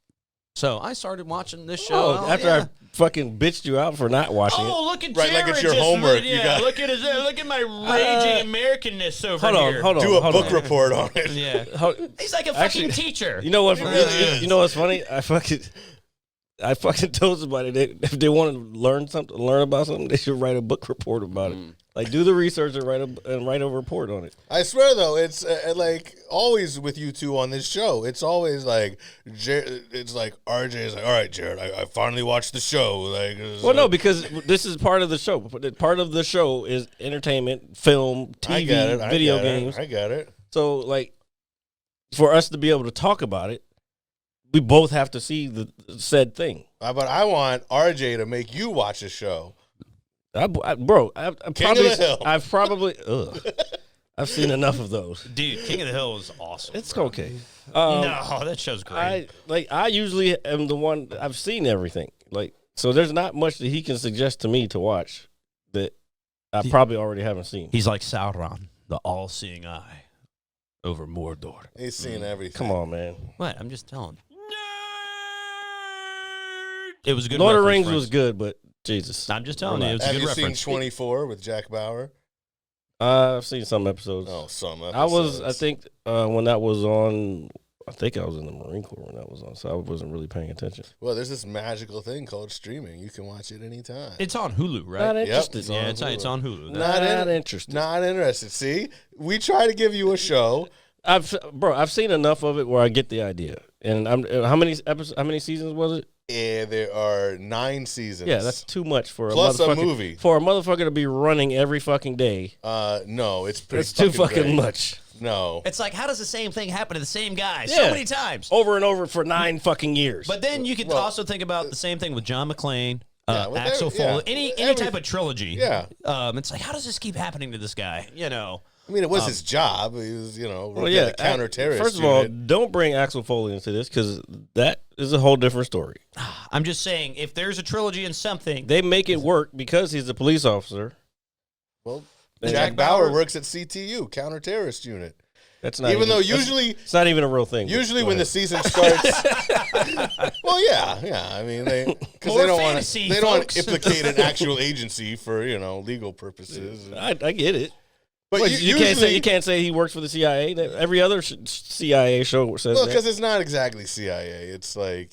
So I started watching this show. Oh, after I fucking bitched you out for not watching it. Oh, look at Right, like Jared it's your just homework. really- You Yeah, got- look at my raging Americanness over here. Hold on. Do a book report on it. Yeah, Hold- he's like a fucking Actually, teacher. You know what? It really is. You know what's funny? I fucking told somebody that if they want to learn about something, they should write a book report about it. Like, do the research and write a report on it. I swear, though, it's like always with you two on this show. It's always like, it's like RJ's like, all right, Jared, I finally watched the show. Like, Well, no, because this is part of the show. Part of the show is entertainment, film, TV, I get it, video games. I get it. So, like, for us to be able to talk about it, we both have to see the said thing. But I want RJ to make you watch the show. I've seen enough of those. Dude, King of the Hill is awesome. It's bro. okay. No, that show's great. I usually am the one. I've seen everything. Like, so there's not much that he can suggest to me to watch that I probably already haven't seen. He's like Sauron, the all-seeing eye over Mordor. He's seen everything. Come on, man. What? I'm just telling. It was a good. Lord of the reference, Rings was friends. good, but Jesus. I'm just telling you, it was a Have good you reference. seen 24 with Jack Bauer? I've seen some episodes. Oh, some episodes. I was, I think, when that was on, I think I was in the Marine Corps when that was on, so I wasn't really paying attention. Well, there's this magical thing called streaming. You can watch it anytime. It's on Hulu, right? Not interested. yeah, it's on Hulu. Not interested. Not interested. See, we try to give you a show. I've seen enough of it where I get the idea. And how many seasons was it? And there are 9 seasons. Yeah, that's too much for Plus a a motherfucker. movie. For a motherfucker to be running every fucking day. No, it's pretty. It's too fucking great. much. No, It's like, how does the same thing happen to the same guy Yeah. so many times? Over and over for 9 fucking years. But then you could also think about the same thing with John McClane, Yeah, with Axel every- yeah. Foley, any Every- type of trilogy. Yeah. It's like, how does this keep happening to this guy? You know. I mean it was his job. He was, well, yeah, the counter-terrorist. First of all, unit. don't bring Axel Foley into this because that is a whole different story. I'm just saying, if there's a trilogy in something, They make it work because he's a police officer. Well, And Jack Bauer works at CTU, counter-terrorist unit. That's not Even though that's- usually, it's not even a real thing. but usually go when the ahead. season starts, well, yeah. I mean, because More they don't want fantasy, to, they don't want folks. to implicate an actual agency for legal purposes. I get it. But But you you can't say he works for the CIA. Every other CIA show says well, that. because it's not exactly CIA. It's like,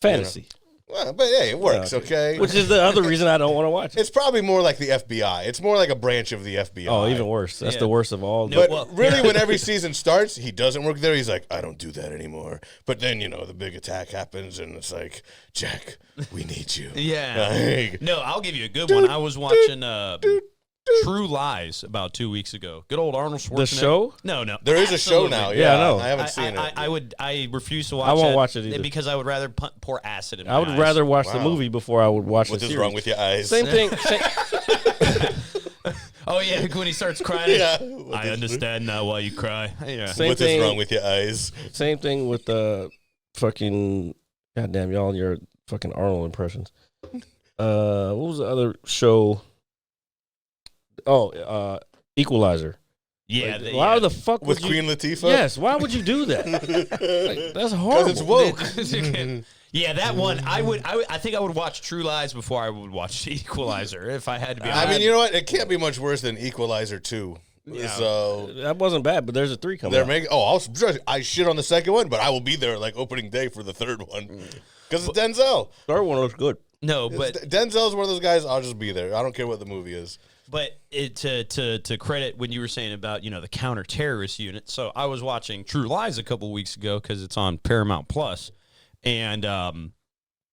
Fantasy, well, but hey, it works, Yeah, okay. which is the other reason I don't want to watch it. It's probably more like the FBI. It's more like a branch of the FBI. Oh, even worse. That's Yeah. the worst of all. No, But well, really, when every season starts, he doesn't work there. He's like, I don't do that anymore. But then, the big attack happens, and it's like, Jack, we need you. yeah. Like, No, I'll give you a good one. I was watching True Lies about 2 weeks ago. Good old Arnold Schwarzenegger. The show? No. there is a show Absolutely. now. Yeah, I know. I haven't seen it. I refuse to watch. I won't watch it either. because I would rather pour acid in. I would my eyes. rather watch the Wow. movie before I would watch What the is series. wrong with your eyes? Same thing. Oh yeah, when he starts crying. Yeah. I understand now why you cry. Yeah. Same What thing. is wrong with your eyes? Same thing with the fucking. Goddamn, y'all, your fucking Arnold impressions. What was the other show? Oh, Equalizer. Yeah. Like, why the fuck With would you? Queen Latifah? Yes. Why would you do that? Like, that's Because horrible. it's woke. Yeah, that one. I think I would watch True Lies before I would watch Equalizer if I had to be. I mean, you know what? It can't be much worse than Equalizer 2. Yeah. So that wasn't bad, but there's a 3 coming. they're out. making. Oh, I shit on the second one, but I will be there like opening day for the third one because it's Denzel. Third one looks good. No, but Denzel's one of those guys. I'll just be there. I don't care what the movie is. But to credit when you were saying about the counter-terrorist unit. So I was watching True Lies a couple weeks ago because it's on Paramount Plus, and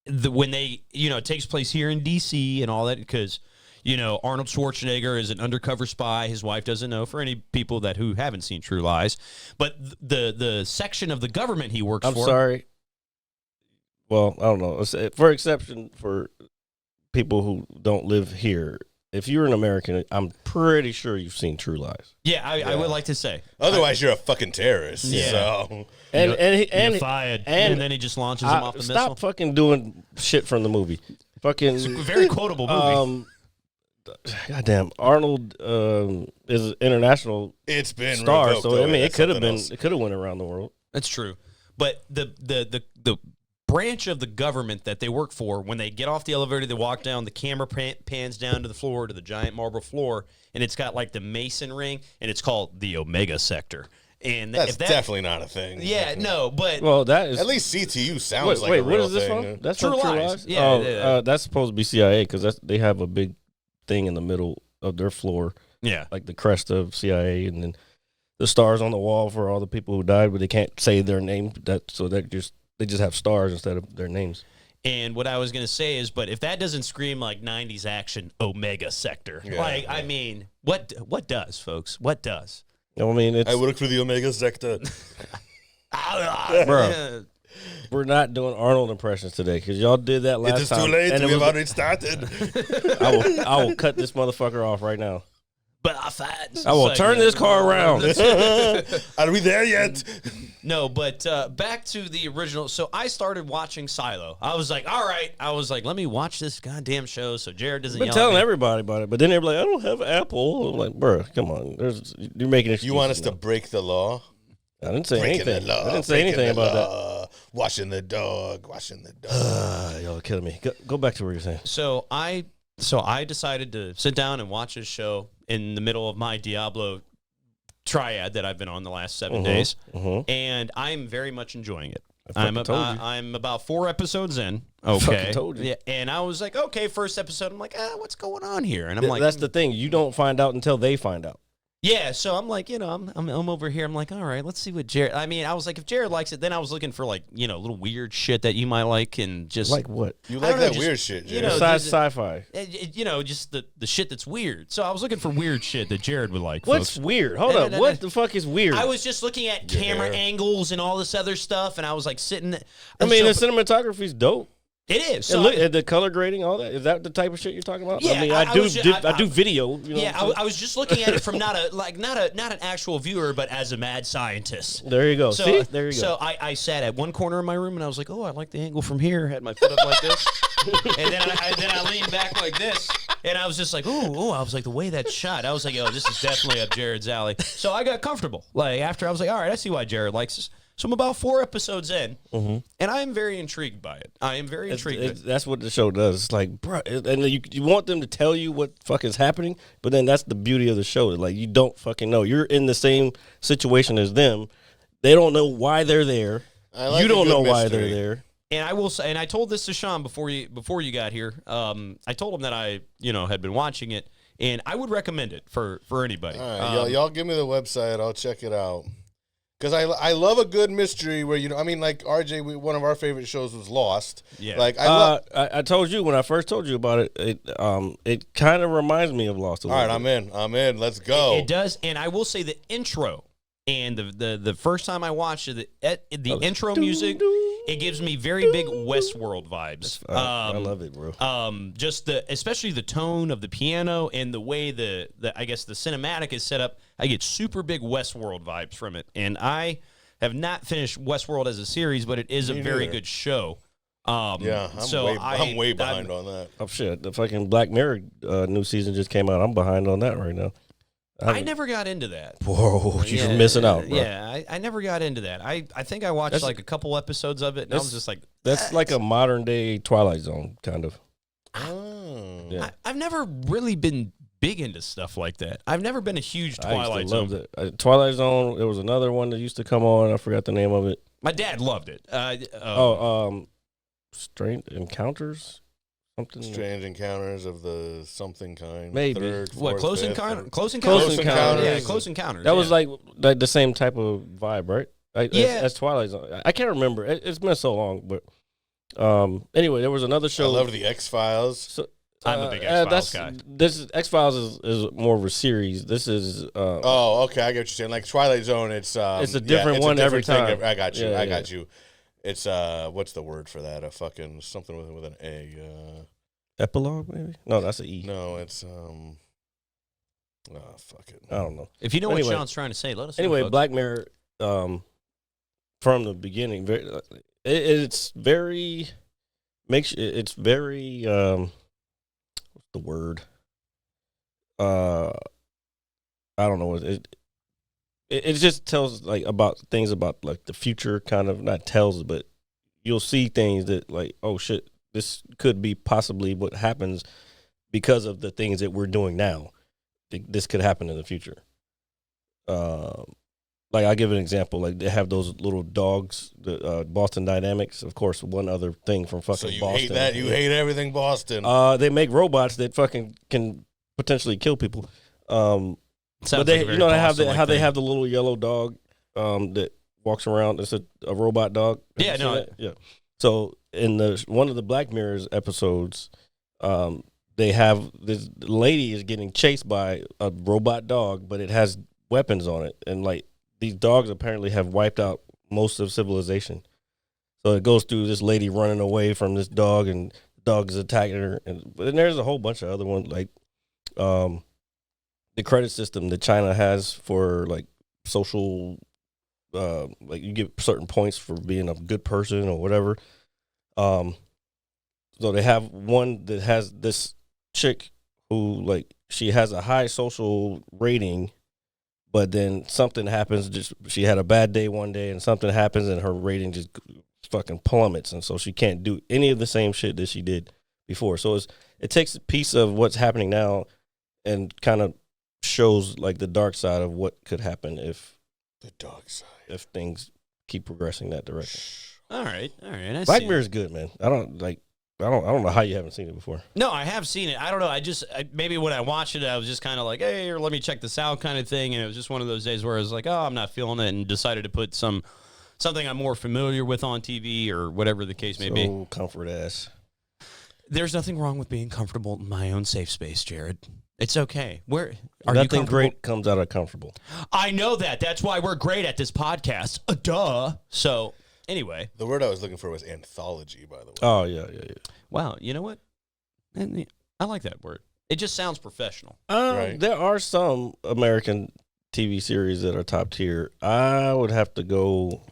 when they it takes place here in D.C. and all that because Arnold Schwarzenegger is an undercover spy. His wife doesn't know. For any people who haven't seen True Lies, but the section of the government he works I'm for. sorry. Well, I don't know. For exception for people who don't live here. If you're an American, I'm pretty sure you've seen True Lies. Yeah, I would like to say. Otherwise, you're a fucking terrorist. Yeah. So. And You're fired, and then he just launches him off the missile. Stop fucking doing shit from the movie. Fucking It's a very quotable movie. Goddamn, Arnold is an international It's been star, revoked, so though. I mean, That's it something could have went around the world. That's true. But the branch of the government that they work for, when they get off the elevator, they walk down, the camera pans down to the floor, to the giant marble floor, and it's got like the Mason ring, and it's called the Omega Sector. And That's definitely not a thing. Yeah, no, but Well, that is At least CTU sounds like wait, a real what is this thing. from? That's True from True Lies. Lies. Yeah, oh, yeah. that's supposed to be CIA because they have a big thing in the middle of their floor, yeah. like the crest of CIA, and then the stars on the wall for all the people who died, but they can't say their name. They just have stars instead of their names. And what I was going to say is, but if that doesn't scream like 90s action Omega Sector, I mean, what does, folks? What does? I mean, it's I work for the Omega Sector. Bro. We're not doing Arnold impressions today because y'all did that last It is time. too late. and it We have was- already started. I will cut this motherfucker off right now. But I find I will turn this car around. Are we there yet? No, but back to the original. So I started watching Silo. I was like, all right. I was like, let me watch this goddamn show so Jared doesn't I've been yell telling at me. everybody about it, but then they're like, I don't have Apple. I'm like, bro, come on. You're making excuses. You want us to now. break the law? I didn't say Breaking anything. the law. I didn't say breaking anything the about law, Washing the dog. Washing the dog. Y'all killing me. Go back to what you're saying. So I decided to sit down and watch this show in the middle of my Diablo triad that I've been on the last 7 days, and I'm very much enjoying it. I'm about 4 episodes in. Okay, fucking told you. Yeah, and I was like, okay, first episode. I'm like, what's going on here? And I'm like, that's the thing. You don't find out until they find out. yeah. So I'm like, I'm over here. I'm like, all right, let's see what Jared. I mean, I was like, if Jared likes it, then I was looking for like little weird shit that you might like, and just Like what? You I like don't know, that just, weird shit, Jared. Besides sci-fi. just the shit that's weird. So I was looking for weird shit that Jared would like. What's folks. weird? Hold up. What the fuck is weird? I was just looking at camera angles and all this other stuff, and I was like sitting. I mean, the cinematography's dope. it is. And So look, the color grading, all that. Is that the type of shit you're talking about? Yeah, I mean, I I do was video. You know yeah, what I'm saying? I was just looking at it from not an actual viewer, but as a mad scientist. There you go. So, See? There you go. So I sat at one corner of my room and I was like, oh, I like the angle from here. Had my foot up like this, and then I leaned back like this, and I was just like, oh, I was like the way that's shot. I was like, oh, this is definitely up Jared's alley. So I got comfortable. Like after I was like, all right, I see why Jared likes this. So I'm about 4 episodes in, and I am very intrigued by it. I am very intrigued. That's what the show does. It's like, bro, and you want them to tell you what fuck is happening, but then that's the beauty of the show. Like, you don't fucking know. You're in the same situation as them. They don't know why they're there. like You a don't good know why mystery. they're there. And I will say, and I told this to Shawn before you got here. I told him that I had been watching it, and I would recommend it for anybody. All right, y'all give me the website. I'll check it out. Because I love a good mystery where, I mean, like RJ, one of our favorite shows was Lost. Yeah. Like, I told you when I first told you about it. It kind of reminds me of Lost. all right, I'm in. Let's go. It does, and I will say the intro and the first time I watched it, the intro music, it gives me very big Westworld vibes. I love it, bro. Just especially the tone of the piano and the way the I guess the cinematic is set up. I get super big Westworld vibes from it, and I have not finished Westworld as a series, but it is a very good show. Yeah, I'm way behind on that. Oh shit! The fucking Black Mirror new season just came out. I'm behind on that right now. I never got into that. Whoa, you're missing out, bro. Yeah, I never got into that. I think I watched like a couple episodes of it, and I was just like, That's like a modern day Twilight Zone kind of. Oh. Yeah. I've never really been big into stuff like that. I've never been a huge Twilight Zone. Loved it. Twilight Zone. There was another one that used to come on. I forgot the name of it. My dad loved it. Strange Encounters. Something. Strange Encounters of the something kind. Maybe. Third, what? fourth, Close fifth, Encounters. Close Encounters. Yeah, Close Encounters. That was like the same type of vibe, right? As Twilight Zone. I can't remember. It's been so long, but anyway, there was another show. I love the X-Files. So, I'm a big X-Files guy. This X-Files is more of a series. This is oh, okay, I get what you're saying. Like Twilight Zone, it's a different one every time. I got you. Yeah, I got you. It's what's the word for that? A fucking something with an A. Epilogue, maybe? No, that's an E. No, it's fuck it. I don't know. If you know what Sean's trying to say, let us know. Anyway, folks. Black Mirror, from the beginning, it's very what's the word? I don't know. It just tells like about things about like the future, kind of not tells, but you'll see things that like, oh shit, this could be possibly what happens because of the things that we're doing now. This could happen in the future. Like I'll give an example. Like they have those little dogs, the Boston Dynamics. Of course, one other thing from fucking So you Boston. hate that? You hate everything Boston? They make robots that fucking can potentially kill people. But they, like you know, they have the little yellow dog that walks around. It's a robot dog. Yeah, no, yeah. So in one of the Black Mirrors episodes, they have this lady is getting chased by a robot dog, but it has weapons on it, and like these dogs apparently have wiped out most of civilization. So it goes through this lady running away from this dog, and the dog is attacking her, and there's a whole bunch of other ones like the credit system that China has for like social, like you get certain points for being a good person or whatever. So they have one that has this chick who like she has a high social rating, but then something happens. Just she had a bad day one day, and something happens, and her rating just fucking plummets, and so she can't do any of the same shit that she did before. So it takes a piece of what's happening now and kind of shows like the dark side of what could happen if things keep progressing that direction. All right. Black Mirror is good, man. I don't know how you haven't seen it before. No, I have seen it. I don't know. Maybe when I watched it, I was just kind of like, hey, or let me check this out kind of thing. And it was just one of those days where I was like, oh, I'm not feeling it, and decided to put something I'm more familiar with on TV or whatever the case may be. Comfort ass. There's nothing wrong with being comfortable in my own safe space, Jared. It's okay. Nothing great comes out of comfortable. I know that. That's why we're great at this podcast. Duh. So anyway. The word I was looking for was anthology, by the way. Oh, yeah. Wow. You know what? I like that word. It just sounds professional. Right. There are some American TV series that are top tier. I would have to go.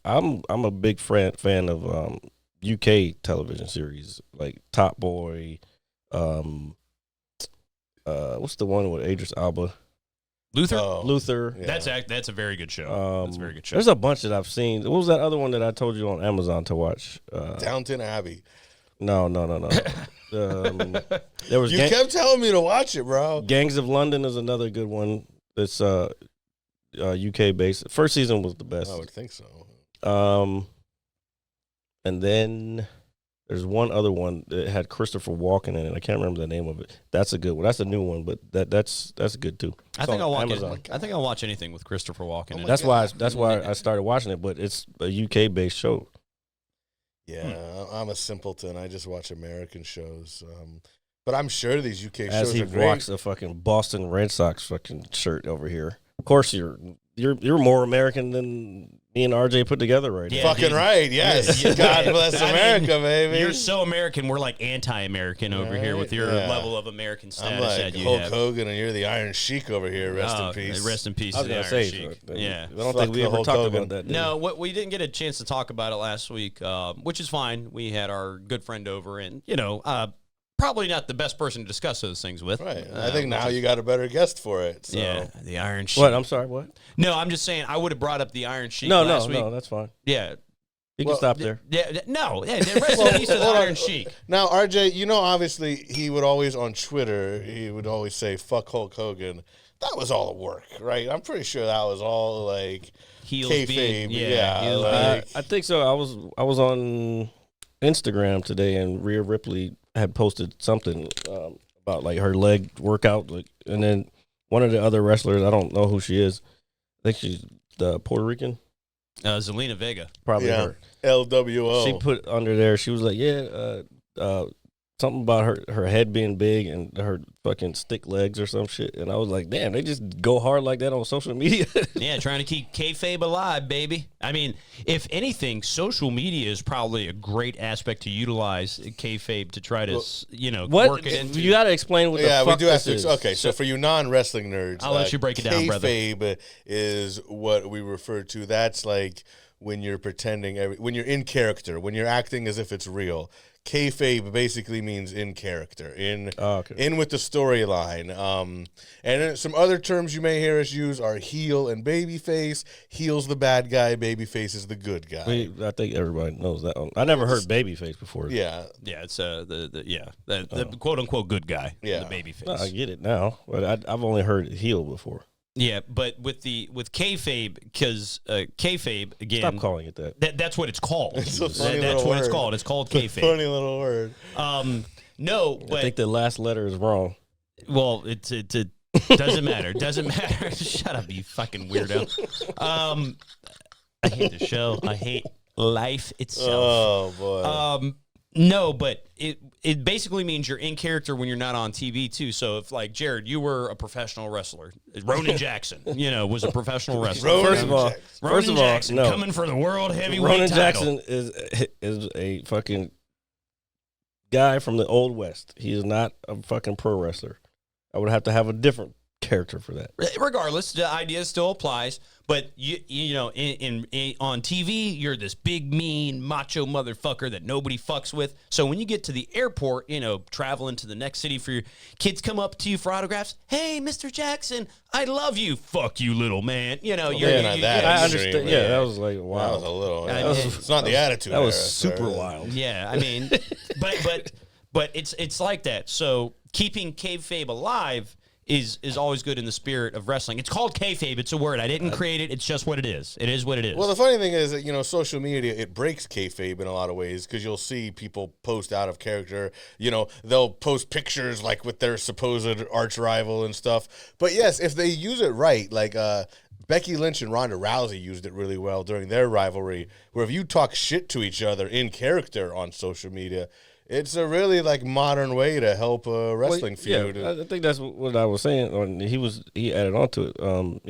I'm a big fan of UK television series like Top Boy. What's the one with Idris Elba? Luther. Luther. Yeah. That's a very good show. That's a very good show. There's a bunch that I've seen. What was that other one that I told you on Amazon to watch? Downton Abbey. No. There was. You kept telling me to watch it, bro. Gangs of London is another good one. It's UK based. First season was the best. I would think so. And then there's one other one that had Christopher Walken in it. I can't remember the name of it. That's a good one. That's a new one, but that's good too. I think I'll watch Amazon. I think I'll watch anything with Christopher Walken in it. That's why I started watching it, but it's a UK based show. Yeah, I'm a simpleton. I just watch American shows. But I'm sure these UK As shows he are great. rocks a fucking Boston Red Sox fucking shirt over here. Of course, you're more American than me and RJ put together right now. Fucking right, yes. God bless America, baby. You're so American. We're like anti-American over here with your level of American status I'm like that you Hulk have. Hogan, and you're the Iron Sheik over here. Rest in peace. Rest in peace I to was the gonna Iron say, Sheik. so, Yeah. I don't Fuck think we the ever Hulk talked Hogan. about that. No, we didn't get a chance to talk about it last week, which is fine. We had our good friend over, and probably not the best person to discuss those things with. Right. I think now you got a better guest for it. So. Yeah, the Iron Sheik. What? I'm sorry. What? No, I'm just saying I would have brought up the Iron Sheik No, last week. no, that's fine. Yeah. You can stop there. No, rest in peace to the Iron Sheik. Now, RJ, you know, obviously, he would always on Twitter, he would always say, "Fuck Hulk Hogan." That was all a work, right? I'm pretty sure that was all like Heels kayfabe. heels Like, I think so. I was on Instagram today, and Rhea Ripley had posted something about like her leg workout, like, and then one of the other wrestlers, I don't know who she is. I think she's the Puerto Rican. Zelina Vega. Probably her. LWO. She put under there. She was like, something about her head being big and her fucking stick legs or some shit. And I was like, damn, they just go hard like that on social media. Yeah, trying to keep kayfabe alive, baby. I mean, if anything, social media is probably a great aspect to utilize kayfabe to try to, work it into. You got to explain what the fuck we do have this to. is. Okay, so for you non-wrestling nerds, I'll let you break it down, brother. Kayfabe is what we refer to. That's like when you're pretending, when you're in character, when you're acting as if it's real. Kayfabe basically means in character, in with the storyline. And some other terms you may hear us use are heel and babyface. Heel's the bad guy, babyface is the good guy. I think everybody knows that one. I never heard babyface before. Yeah. Yeah, it's the quote unquote good guy, the babyface. No, I get it now, but I've only heard heel before. Yeah, but with kayfabe, because kayfabe again. Stop calling it that. That's what it's called. It's a funny That's little what it's word. called. It's called kayfabe. Funny little word. No, but I think the last letter is wrong. well, it doesn't matter. Doesn't matter. Shut up, you fucking weirdo. I hate the show. I hate life itself. Oh boy. No, but it basically means you're in character when you're not on TV too. So if like Jared, you were a professional wrestler, Ronan Jackson, was a professional wrestler. First of all, Jackson no. coming for the world heavyweight Ronan title. Jackson is a fucking guy from the old west. He is not a fucking pro wrestler. I would have to have a different character for that. Regardless, the idea still applies. But in on TV, you're this big, mean, macho motherfucker that nobody fucks with. So when you get to the airport, traveling to the next city for your kids, come up to you for autographs. Hey, Mr. Jackson, I love you. Fuck you, little man. Not that I extreme, understand. man. Yeah, that was like wow. That was a little. was- it's not the attitude. That was era, super sir. wild. Yeah, I mean, but it's like that. So keeping kayfabe alive is always good in the spirit of wrestling. It's called kayfabe. It's a word. I didn't create it. It's just what it is. It is what it is. Well, the funny thing is that, social media, it breaks kayfabe in a lot of ways because you'll see people post out of character. They'll post pictures like with their supposed arch rival and stuff. But yes, if they use it right, like Becky Lynch and Ronda Rousey used it really well during their rivalry, where if you talk shit to each other in character on social media, it's a really like modern way to help a wrestling feud. Yeah, I think that's what I was saying. He added on to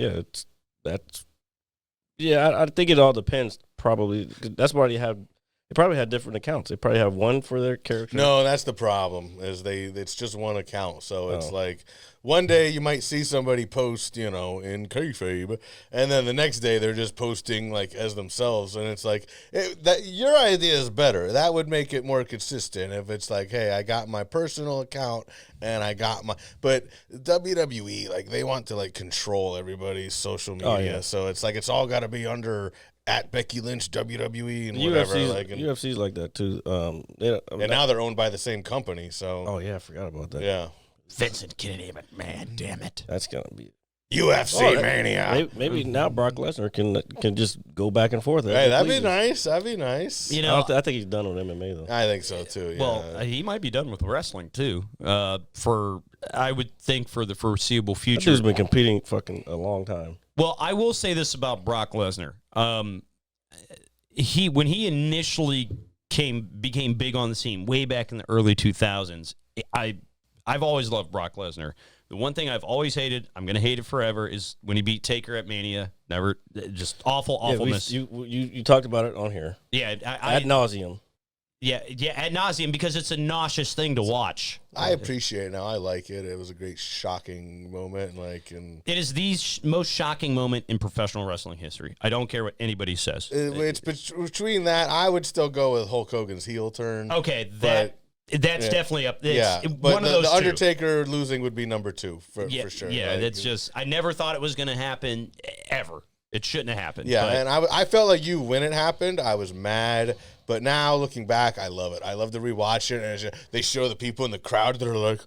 it. I think it all depends. Probably that's why they probably had different accounts. They probably have one for their character. No, that's the problem. It's just one account, so it's like one day you might see somebody post, in kayfabe, and then the next day they're just posting like as themselves, and it's like that. Your idea is better. That would make it more consistent. If it's like, hey, I got my personal account and I got but WWE, like they want to like control everybody's social media, Oh, yeah. so it's like it's all got to be under at Becky Lynch WWE and UFC's, whatever. Like, UFC's like that too. and now they're owned by the same company, so oh yeah, I forgot about that. yeah. Vincent Kennedy, man, damn it. That's gonna be UFC mania. Maybe now Brock Lesnar can just go back and forth. Hey, that'd be nice. That'd be nice. I think he's done on MMA though. I think so too. Yeah. Well, he might be done with wrestling too. I would think for the foreseeable That future. dude's been competing fucking a long time. Well, I will say this about Brock Lesnar. When he initially became big on the scene way back in the early 2000s, I've always loved Brock Lesnar. The one thing I've always hated, I'm going to hate it forever, is when he beat Taker at Mania. Never, just awfulness. You talked about it on here. Yeah, Ad nauseum. Yeah, ad nauseum, because it's a nauseous thing to watch. I appreciate it now. I like it. It was a great, shocking moment. It is the most shocking moment in professional wrestling history. I don't care what anybody says. It's between that. I would still go with Hulk Hogan's heel turn. Okay, that's definitely up. But one of those the two. Undertaker losing would be number 2 for sure. Yeah, that's just. I never thought it was going to happen ever. It shouldn't have happened. Yeah, but and I felt like you when it happened. I was mad, but now looking back, I love it. I love to rewatch it, and they show the people in the crowd that are like,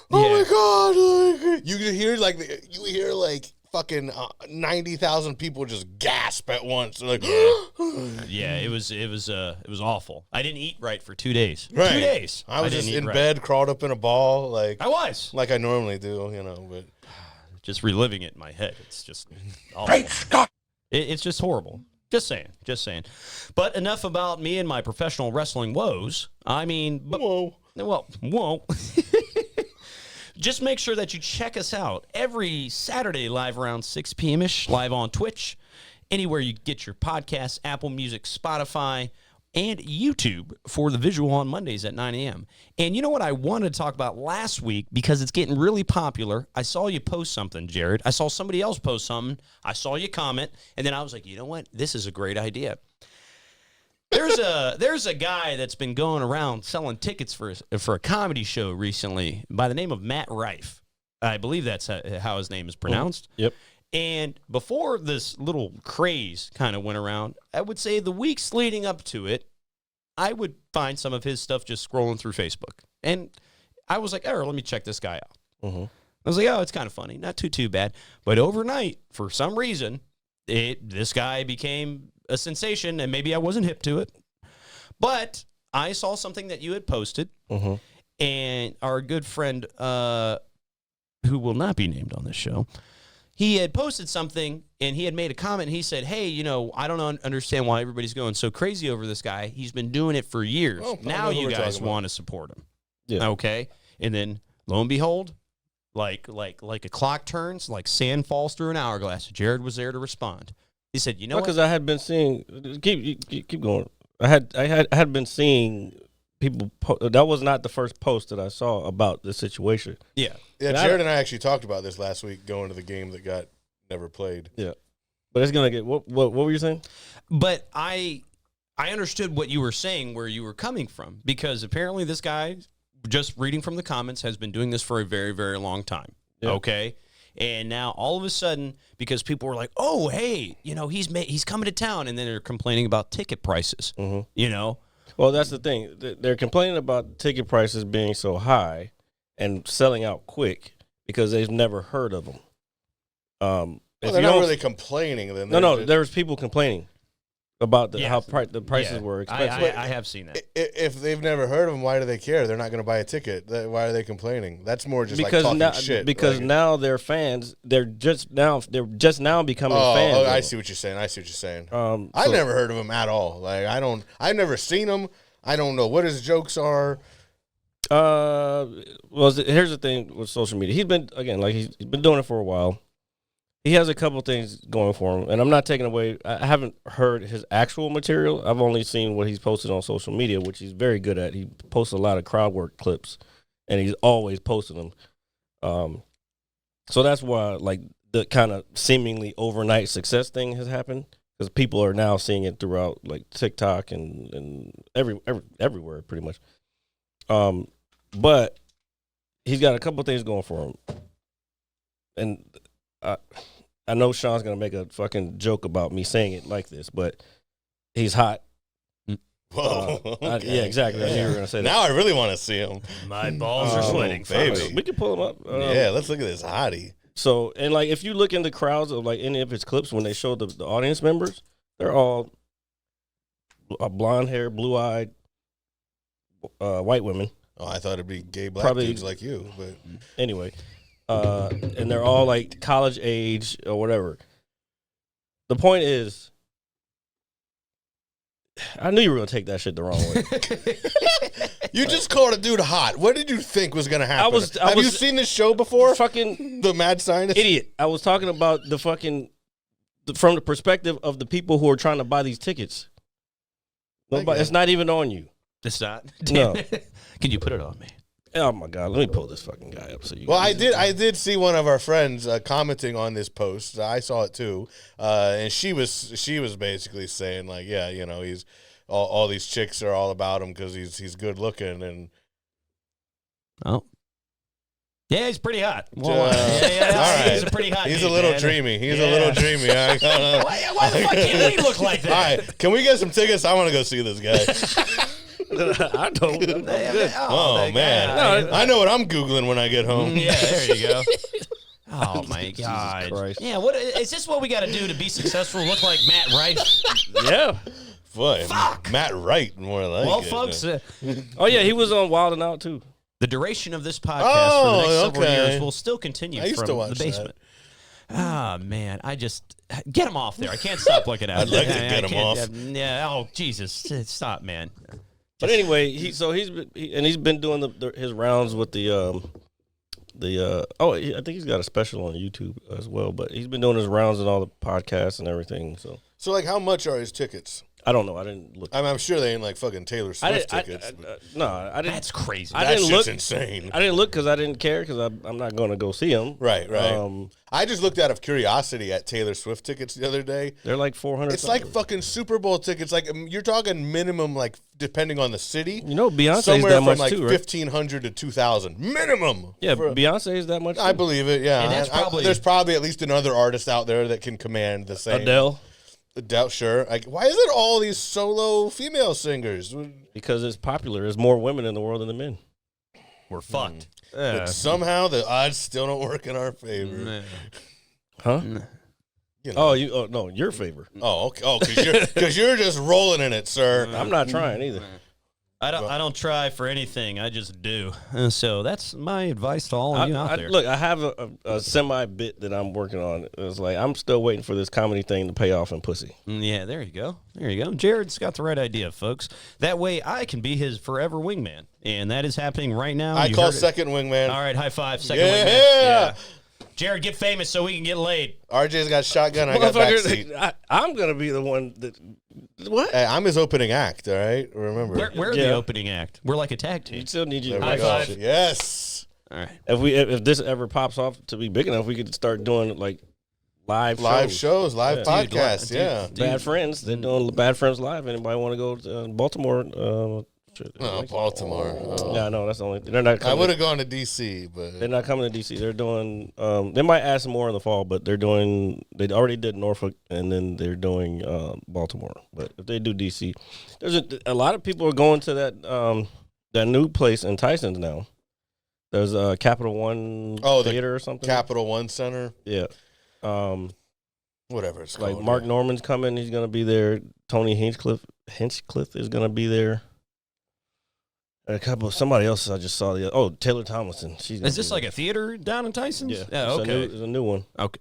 "Oh my god!" Like, you hear like fucking 90,000 people just gasp at once. They're like, yeah, it was awful. I didn't eat right for 2 days. Right. 2 days. I was just didn't eat in right. bed, crawled up in a ball, like like I normally do, but just reliving it in my head. It's just awful. Great Scott. It's just horrible. Just saying. But enough about me and my professional wrestling woes. I mean, whoa. Just make sure that you check us out every Saturday live around 6 p.m.-ish, live on Twitch, anywhere you get your podcasts, Apple Music, Spotify, and YouTube for the visual on Mondays at 9 a.m. And you know what I wanted to talk about last week because it's getting really popular? I saw you post something, Jared. I saw somebody else post something. I saw you comment, and then I was like, you know what? This is a great idea. There's a guy that's been going around selling tickets for a comedy show recently by the name of Matt Rife. I believe that's how his name is pronounced. Yep. And before this little craze kind of went around, I would say the weeks leading up to it, I would find some of his stuff just scrolling through Facebook. And I was like, oh, let me check this guy out. Mm-hmm. I was like, oh, it's kind of funny. Not too bad. But overnight, for some reason, this guy became a sensation, and maybe I wasn't hip to it. But I saw something that you had posted, and our good friend, who will not be named on this show, he had posted something, and he had made a comment. And he said, hey, I don't understand why everybody's going so crazy over this guy. He's been doing it for years. Now you guys want to support him. Yeah. Okay? And then, lo and behold, like a clock turns, like sand falls through an hourglass. Jared was there to respond. He said, you know what? Because I had been seeing, keep going. I had been seeing people. That was not the first post that I saw about this situation. Yeah. Jared and I actually talked about this last week going to the game that got never played. Yeah, but it's gonna get. What were you saying? But I understood what you were saying, where you were coming from, because apparently this guy, just reading from the comments, has been doing this for a very, very long time. Yeah. Okay. And now all of a sudden, because people were like, "Oh, hey, he's coming to town," and then they're complaining about ticket prices. Well, that's the thing. They're complaining about ticket prices being so high and selling out quick because they've never heard of them. They're not really complaining. Then there was people complaining about how the prices were expensive. I have seen that. If they've never heard of them, why do they care? They're not going to buy a ticket. Why are they complaining? That's more just like talking shit. Because now they're fans. They're just now becoming fans. Oh, I see what you're saying. I've never heard of them at all. I've never seen them. I don't know what his jokes are. Well, here's the thing with social media. He's been doing it for a while. He has a couple things going for him, and I'm not taking away. I haven't heard his actual material. I've only seen what he's posted on social media, which he's very good at. He posts a lot of crowd work clips, and he's always posting them. So that's why, the kind of seemingly overnight success thing has happened, because people are now seeing it throughout, TikTok and everywhere, pretty much. But he's got a couple things going for him, and I know Shawn's going to make a fucking joke about me saying it like this, but he's hot. Whoa. Okay. Yeah, exactly. I knew you were going to say that. Now I really want to see him. My balls are sweating, baby. We can pull him up. Yeah, let's look at this hottie. So, and if you look in the crowds of any of his clips when they show the audience members, they're all blonde hair, blue-eyed white women. Oh, I thought it'd be gay black dudes like you, but anyway. And they're all college age or whatever. The point is, I knew you were going to take that shit the wrong way. You just called a dude hot. What did you think was going to happen? Have you seen this show before? Fucking The Mad Scientist? Idiot. I was talking about from the perspective of the people who are trying to buy these tickets. Nobody, it's not even on you. It's not? No. Can you put it on me? Oh my God! Let me pull this fucking guy up so you. Well, I did see one of our friends commenting on this post. I saw it too, and she was basically saying he's all these chicks are all about him because he's good looking and. Oh. Yeah, he's pretty hot. Well, All right. He's a pretty hot. He's dude, a little man. dreamy. He's Yeah. a little dreamy. Why the fuck can't he look like All that? right, can we get some tickets? I want to go see this guy. I don't. I'm good. Oh man, I know what I'm googling when I get home. Yeah, there you go. Oh my God! Christ. Yeah, what is this? What we got to do to be successful? Look like Matt Rife? Yeah. Boy, Matt Wright, more like Well, it. folks, Oh yeah, he was on Wild 'N Out too. the duration of this podcast for the next several okay. years will still continue I used from to watch the basement. Ah, man, I just get him off there. I can't stop looking at him. I'd like to I get him can't- off. Yeah. Oh, Jesus, stop, man. But anyway, he's been doing his rounds with I think he's got a special on YouTube as well. But he's been doing his rounds and all the podcasts and everything. So So, like, how much are his tickets? I don't know. I didn't look. I'm sure they ain't like fucking Taylor Swift tickets. No, I didn't. That's crazy. I that didn't shit's look. insane. I didn't look because I didn't care because I'm not going to go see him. Right. I just looked out of curiosity at Taylor Swift tickets the other day. They're like 400. It's like fucking Super Bowl tickets. Like you're talking minimum, like depending on the city. You know, Beyonce's somewhere that from much like too, right? 1,500 to 2,000 minimum. Yeah, for- Beyonce's that much. I too. believe it. Yeah, And that's probably- there's probably at least another artist out there that can command the same. Adele. Adele, sure. Like, why is it all these solo female singers? Because it's popular. There's more women in the world than the men. We're fucked. But somehow the odds still don't work in our favor. Huh? You know. Oh, no, your favor. Oh, okay. Oh, because you're just rolling in it, sir. I'm not trying either. I don't try for anything. I just do. And so that's my advice to all of you out there. Look, I have a semi bit that I'm working on. It's like I'm still waiting for this comedy thing to pay off in pussy. Yeah, there you go. There you go. Jared's got the right idea, folks. That way I can be his forever wingman. And that is happening right now. I You call heard it. second wingman. All right, high five. Second Yeah. wingman. Yeah. Jared, get famous so we can get laid. RJ's got shotgun. I got backseat. I'm gonna be the one that. What? Hey, I'm his opening act. All right, remember. We're Yeah. the opening act. We're like a tag team. You still need you. There we High go. five. Yes. All right. If this ever pops off to be big enough, we could start doing like live Shows, live podcasts. dude, yeah. Bad Friends. They're doing Bad Friends live. Anybody want to go to Baltimore? Oh, Baltimore. Oh. Yeah, no, that's the only. They're not. I Coming, would have gone to DC, but They're not coming to DC. They're doing. They might add some more in the fall, but they're doing. They already did Norfolk, and then they're doing Baltimore. But if they do DC, there's a lot of people are going to that new place in Tyson's now. There's a Capital One Theater or something. Capital One Center, Yeah. whatever it's Like called. Mark Norman's coming. He's gonna be there. Tony Hinchcliffe is gonna be there. And somebody else I just saw Taylor Tomlinson. Is this like a theater down in Tyson's? Yeah. Okay. It's a new one. Okay.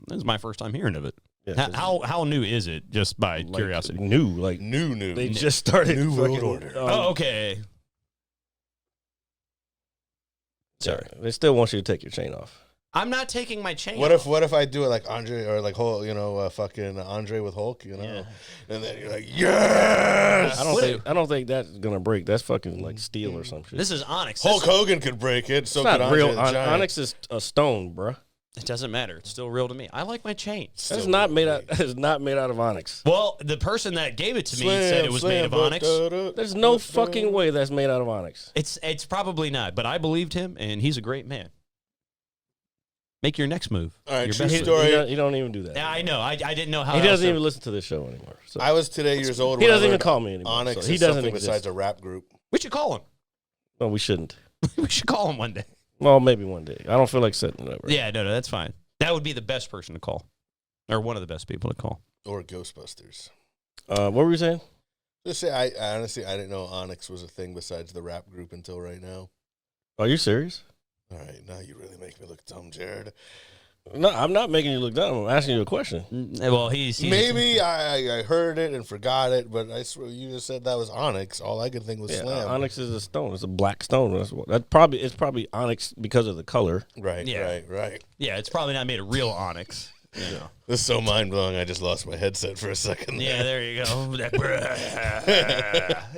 This is my first time hearing of it. Yeah, How new is it? Just by like, curiosity. New, like New. they just started. New fucking, World Order. Oh, okay. Sorry, they still want you to take your chain off. I'm not taking my chain. What off. if I do it like Andre or like Hulk, fucking Andre with Hulk, Yeah. and then you're like, yes. I don't think that's gonna break. That's fucking like steel or some shit. This is Onyx. Hulk Hogan could break it. So it's could not Andre real. the Giant. Onyx is a stone, bruh. It doesn't matter. It's still real to me. I like my chain. That's not made out. It's not made out of onyx. Well, the person that gave it to me said it was made of onyx. There's no fucking way that's made out of onyx. It's probably not, but I believed him, and he's a great man. Make your next move. All right, Your true best move. story. He don't even do that. Yeah, I know. I didn't know how. He else doesn't to- even listen to this show anymore. So. I was today years old. He when I doesn't even learned call me anymore. Onyx so he is doesn't something exist. besides a rap group. We should call him. No, we shouldn't. We should call him one day. Well, maybe one day. I don't feel like setting it up. Right? Yeah, no, that's fine. That would be the best person to call, or one of the best people to call. Or Ghostbusters. What were you saying? Just say, I honestly, I didn't know Onyx was a thing besides the rap group until right now. Are you serious? All right, now you really make me look dumb, Jared. No, I'm not making you look dumb. I'm asking you a question. Well, he's Maybe I heard it and forgot it, but I swear you just said that was Onyx. All I could think was Yeah, Slam. onyx is a stone. It's a black stone. It's probably onyx because of the color. Right, Yeah. right. Yeah, it's probably not made of real onyx. This is so mind blowing. I just lost my headset for a second. Yeah, there you go.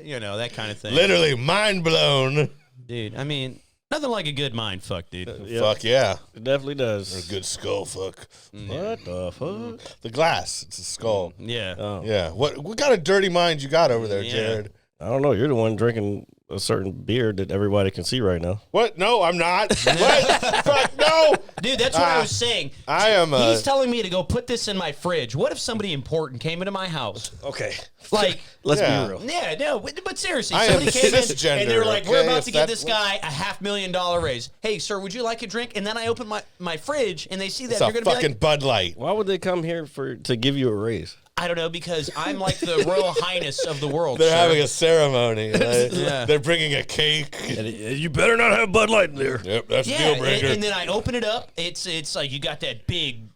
You know, that kind of thing. Literally mind blown. Dude, I mean, nothing like a good mind fuck, dude. Yep. Fuck yeah. It definitely Or a does. good skull fuck. What the fuck? The glass. It's a skull. Yeah. Oh. Yeah. What kind of dirty mind you got over there, Yeah. Jared? I don't know. You're the one drinking a certain beer that everybody can see right now. What? No, I'm not. What? Fuck, no. Dude, that's what I was saying. I am. He's telling me to go put this in my fridge. What if somebody important came into my house? Okay. Like, Let's Yeah. be real. yeah, no, but seriously, I am somebody came in cisgender, and they were like, "We're okay, about if to give that's this guy a $500,000 raise. Hey, sir, would you like a drink?" And then I open my fridge and they see that It's they're a going to be fucking like, Bud Light. Why would they come here to give you a raise? "I don't know, because I'm like the Royal Highness of the world." They're sir. having a ceremony. Yeah. They're bringing a cake. You better not have Bud Light in there. Yep, that's a Yeah, deal breaker. and then I open it up. It's like you got that big,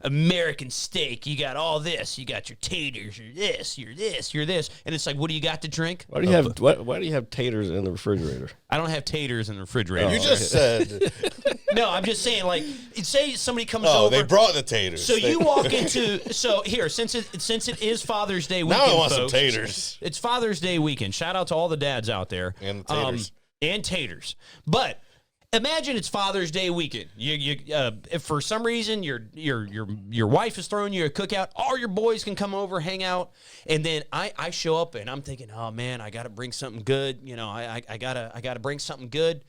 American steak. You got all this. You got your taters. You're this. You're this. You're this. And it's like, what do you got to drink? Why do you have why do you have taters in the refrigerator? I don't have taters in the refrigerator. You just said, No, I'm just saying, like, say somebody comes oh, over. they brought the taters. So you walk into here since it is Father's Day weekend. Now I want some folks, taters. It's Father's Day weekend. Shout out to all the dads out there And the taters. and taters. But imagine it's Father's Day weekend. If for some reason your wife is throwing you a cookout, all your boys can come over, hang out, and then I show up and I'm thinking, oh man, I got to bring something good. I gotta bring something good.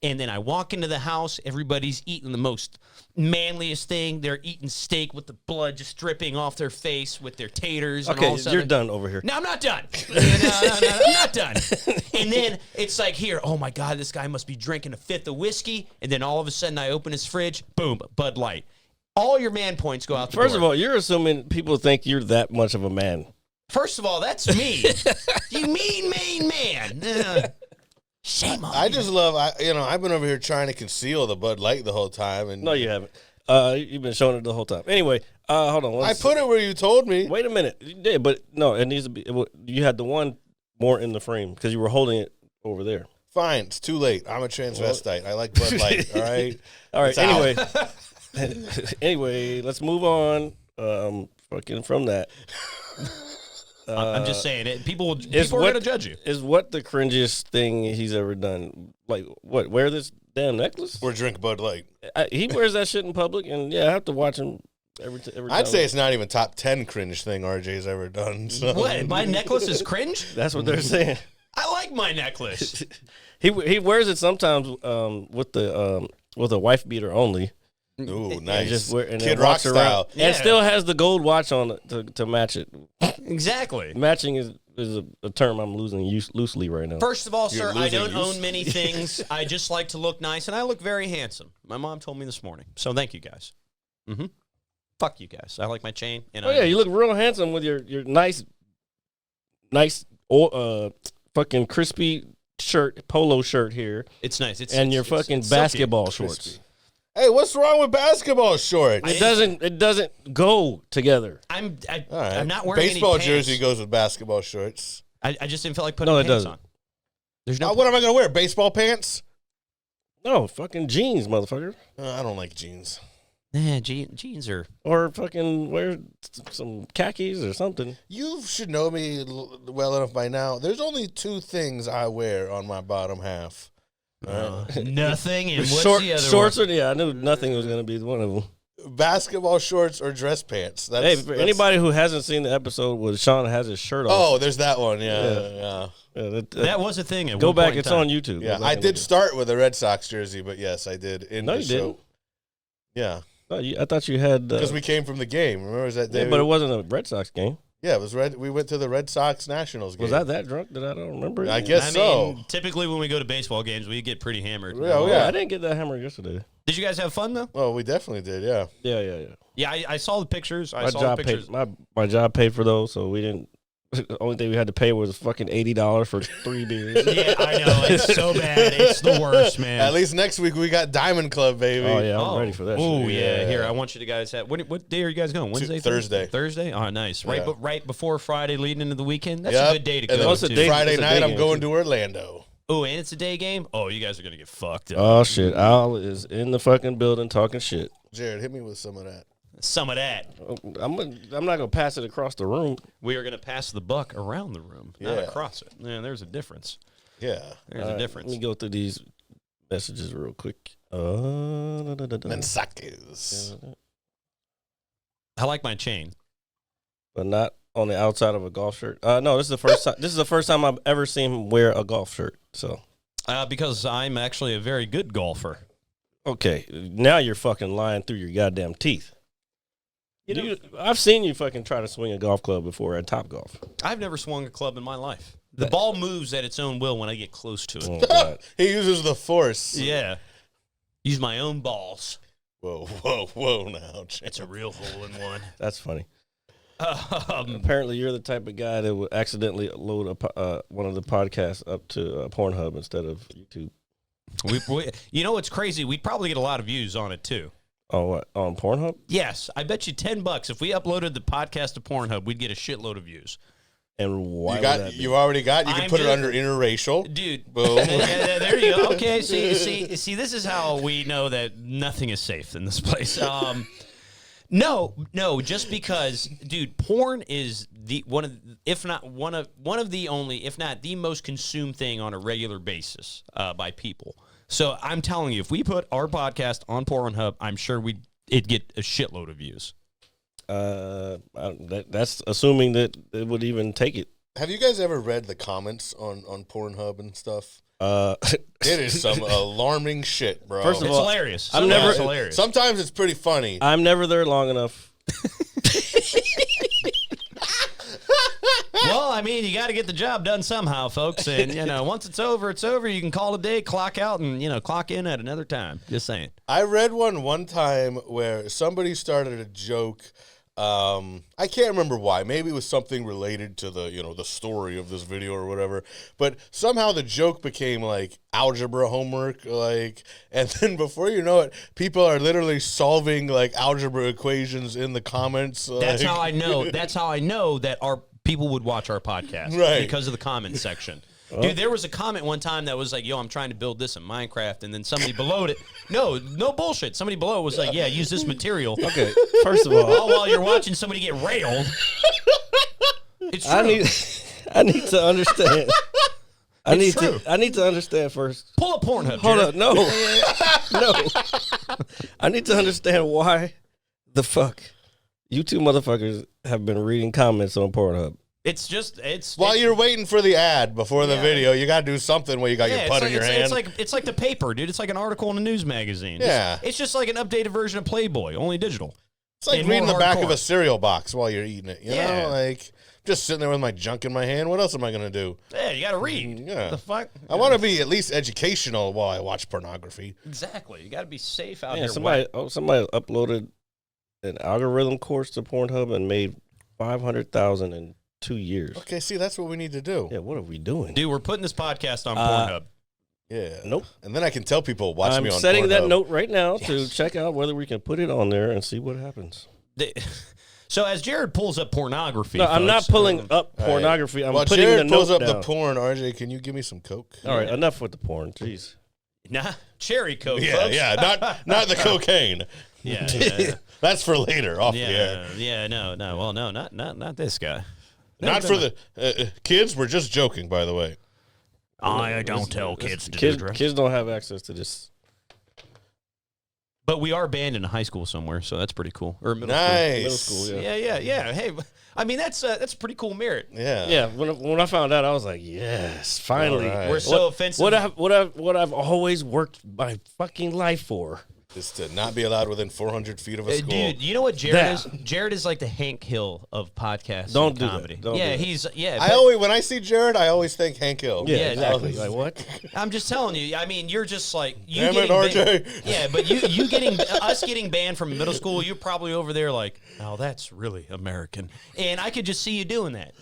And then I walk into the house. Everybody's eating the most manliest thing. They're eating steak with the blood just dripping off their face with their taters. And all Okay, of a sudden, you're done over here. No, I'm not done. No, I'm not done. And then it's like, here, oh my God, this guy must be drinking a fifth of whiskey. And then all of a sudden I open his fridge, boom, Bud Light. All your man points go out the First door. of all, you're assuming people think you're that much of a man. First of all, that's me. You mean man. Shame on I you. just love, I've been over here trying to conceal the Bud Light the whole time. And No, you haven't. You've been showing it the whole time. Anyway, hold on. I put it where you told me. Wait a minute. You did, but no, it needs to be. You had the one more in the frame because you were holding it over there. Fine, it's too late. I'm a transvestite. I like Bud Light, all right? All right. It's out. Anyway, let's move on. Fucking from that. I'm just saying it. People are what- going to judge you. Is what the cringiest thing he's ever done? Like what? Wear this damn necklace? Or drink Bud Light. He wears that shit in public, and yeah, I have to watch him every time. I'd say it's not even top 10 cringe thing RJ's ever done. So. What? My necklace is cringe? That's what they're saying. I like my necklace. He wears it sometimes with a wife beater only. Ooh, And nice. just and Kid then Rock walks around. style. Yeah. And still has the gold watch on it to match it. Exactly. Matching is a term I'm losing loosely right now. First of all, sir, I losing don't use. own many things. I just like to look nice, and I look very handsome. My mom told me this morning. So thank you guys. Mm-hmm. Fuck you guys. I like my chain. And Oh yeah, you look real handsome with your nice fucking crispy polo shirt here, It's nice. and your fucking silky. basketball shorts. Hey, what's wrong with basketball shorts? It doesn't go together. I'm All right. not wearing Baseball any pants. jersey goes with basketball shorts. I just didn't feel like putting No, it pants doesn't. on. There's no. What am I going to wear? Baseball pants? No, fucking jeans, motherfucker. I don't like jeans. Nah, jeans are. Or fucking wear some khakis or something. You should know me well enough by now. There's only two things I wear on my bottom half. Nothing. And what's Short, the other shorts one? are, yeah, I knew nothing was going to be one of them. Basketball shorts or dress pants. Hey, for anybody who hasn't seen the episode where Shawn has his shirt off. Oh, there's that one. Yeah. That was a thing. At Go one back. point in It's time. on YouTube. Yeah, Go back I and did look at start with a Red Sox jersey, but yes, I did. No, you didn't. Yeah, it. No, I thought you had. because we came from the game. Remember, was that day? yeah, but it wasn't a Red Sox game. Yeah, it was red. We went to the Red Sox Nationals game. Was I that drunk that I don't remember? it? I guess I so. mean, typically when we go to baseball games, we get pretty hammered. Yeah, Yeah, I didn't get that hammer yesterday. Did you guys have fun though? Well, we definitely did. Yeah. Yeah. Yeah, I saw the pictures. I My saw job the pictures. paid. My job paid for those, so we didn't. The only thing we had to pay was fucking $80 for 3 beers. Yeah, I know. It's so bad. It's the worst, man. At least next week we got Diamond Club, baby. Oh yeah, I'm ready for that. Oh shit. yeah. Yeah. Here, I want you to guys have. What day are you guys going? Wednesday, Thursday. Thursday. Oh, nice. Right, Yeah. but right before Friday, leading into the weekend. That's Yep. a good day to And go then What's the to. date? Friday It's a night, day I'm game, going too. to Orlando. Oh, and it's a day game. Oh, you guys are gonna get fucked up. Oh shit, Al is in the fucking building talking shit. Jared, hit me with some of that. Some of that. I'm not gonna pass it across the room. We are gonna pass the buck around the room, not Yeah. across it. Yeah, there's a difference. Yeah. There's All a right, difference. Let me go through these messages real quick. Mensakis. I like my chain. But not on the outside of a golf shirt? No, this is the first time. This is the first time I've ever seen him wear a golf shirt. So, because I'm actually a very good golfer. Okay, now you're fucking lying through your goddamn teeth. I've seen you fucking try to swing a golf club before at Topgolf. I've never swung a club in my life. The ball moves at its own will when I get close to it. Oh, God. He uses the force. Yeah. Use my own balls. Whoa now. It's a real hole-in-one. That's funny. Apparently, you're the type of guy that would accidentally load one of the podcasts up to Pornhub instead of YouTube. You know what's crazy? We'd probably get a lot of views on it, too. Oh, what? On Pornhub? Yes. I bet you $10 if we uploaded the podcast to Pornhub, we'd get a shitload of views. And why you got? You already got. You can put it under interracial. Dude. Boom. There you go. Okay. See. This is how we know that nothing is safe in this place. No. Just because, dude, porn is one of the only, if not the most consumed thing on a regular basis by people. So I'm telling you, if we put our podcast on Pornhub, I'm sure it'd get a shitload of views. That's assuming that it would even take it. Have you guys ever read the comments on Pornhub and stuff? It is some alarming shit, bro. First of It's all, hilarious. it's hilarious. Sometimes it's pretty funny. I'm never there long enough. Well, I mean, you got to get the job done somehow, folks. And, once it's over, it's over. You can call it a day, clock out, and, clock in at another time. Just saying. I read one time where somebody started a joke. I can't remember why. Maybe it was something related to the story of this video or whatever. But somehow the joke became like algebra homework, and then before you know it, people are literally solving like algebra equations in the comments. That's how I know. That's how I know that our people would watch our podcast, right? Because of the comment section. Dude, there was a comment one time that was like, yo, I'm trying to build this in Minecraft. And then somebody below it, no bullshit. Somebody below was like, yeah, use this material. Okay, first of all, while you're watching somebody get railed. It's true. I need to understand. I need to understand first. Pull up Pornhub, Hold Jared. up, no. I need to understand why the fuck you two motherfuckers have been reading comments on Pornhub. While you're waiting for the ad before the video, you got to do something where you got your putt in your hand. It's like the paper, dude. It's like an article in a news magazine. Yeah. It's just like an updated version of Playboy, only digital. It's like reading the back of a cereal box while you're eating it. You know, like just sitting there with my junk in my hand. What else am I going to do? Yeah, you got to read. Yeah. The fuck? I want to be at least educational while I watch pornography. Exactly. You got to be safe out here. Somebody uploaded an algorithm course to Pornhub and made $500,000 in 2 years. Okay, see, that's what we need to do. Yeah, what are we doing? Dude, we're putting this podcast on Pornhub. Yeah. Nope. And then I can tell people, watch me on I'm setting that Pornhub. note right now to check out whether we can put it on there and see what happens. So as Jared pulls up pornography, No, folks, I'm not pulling up pornography. I'm While putting Jared the pulls note up down. the porn, RJ, can you give me some Coke? All right, enough with the porn. Jeez. Nah, cherry Coke, Yeah, folks. yeah, not the cocaine. Yeah. That's for later, off the air. Yeah, no. Well, no, not this guy. Not for the kids. We're just joking, by the way. I don't tell kids to do drugs. Kids don't have access to this. But we are banned in a high school somewhere, so that's pretty cool. Or middle Nice. School, Yeah. Hey, I mean that's a pretty cool merit. Yeah. Yeah, when I found out, I was like, yes, finally. All right. We're so offensive. What I've always worked my fucking life for. Is to not be allowed within 400 feet of a school. Dude, you know what Jared is? Jared is like the Hank Hill of podcasts Don't and do that. comedy. Don't do that. When I see Jared, I always think Hank Hill. Yeah, Yeah, exactly. Like what? I'm just telling you. I mean, you're just like you Damn it, getting RJ. Yeah, but you getting us getting banned from middle school. You're probably over there like, oh, that's really American, and I could just see you doing that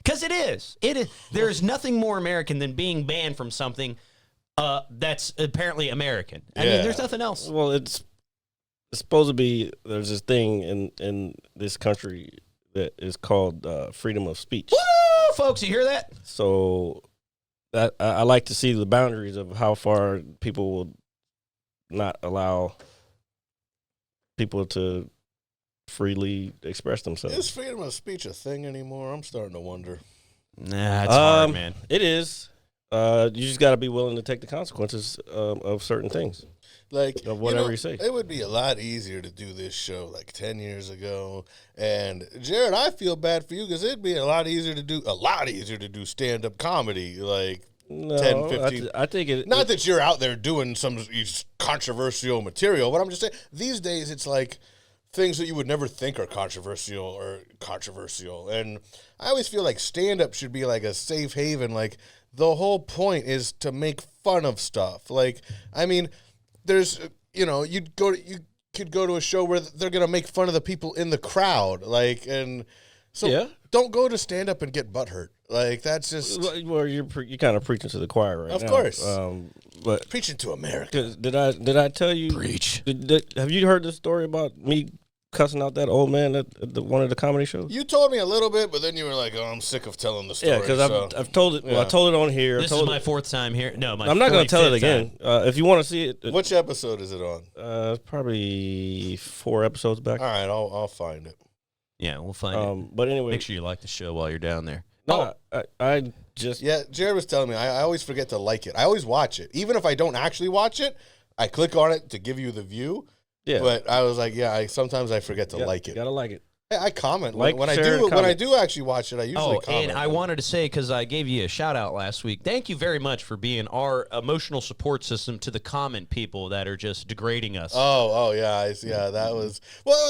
because it is. It is. There is nothing more American than being banned from something that's apparently American. I mean, there's nothing else. Well, it's supposed to be. There's this thing in this country that is called freedom of speech. Woo, folks, you hear that? So that I like to see the boundaries of how far people will not allow people to freely express themselves. Is freedom of speech a thing anymore? I'm starting to wonder. Nah, it's hard, man. It is. You just got to be willing to take the consequences of certain things. Like, of whatever you say. It would be a lot easier to do this show like 10 years ago. And Jared, I feel bad for you because it'd be a lot easier to do stand-up comedy like 10, 15. I think it. Not that you're out there doing some controversial material, but I'm just saying these days it's like things that you would never think are controversial. And I always feel like stand-up should be like a safe haven. Like, the whole point is to make fun of stuff. Like, I mean, there's, you could go to a show where they're going to make fun of the people in the crowd. Like, and so don't go to stand up and get butthurt. Like, that's just. Well, you're kind of preaching to the choir right now. Of course. But preaching to America. Did I tell you? Preach. Have you heard the story about me cussing out that old man at one of the comedy shows? You told me a little bit, but then you were like, "Oh, I'm sick of telling the story." Yeah, because I've told it. Well, I told it on here. This is my 4th time here. No, I'm not going to tell it again. If you want to see it, which episode is it on? It's probably 4 episodes back. All right, I'll find it. Yeah, we'll find it. But anyway, make sure you like the show while you're down there. No, I just Jared was telling me I always forget to like it. I always watch it, even if I don't actually watch it. I click on it to give you the view. Yeah, but I was like, sometimes I forget to like it. Gotta like it. I comment like when I do actually watch it. I usually comment. And I wanted to say, because I gave you a shout out last week, thank you very much for being our emotional support system to the comment people that are just degrading us. That was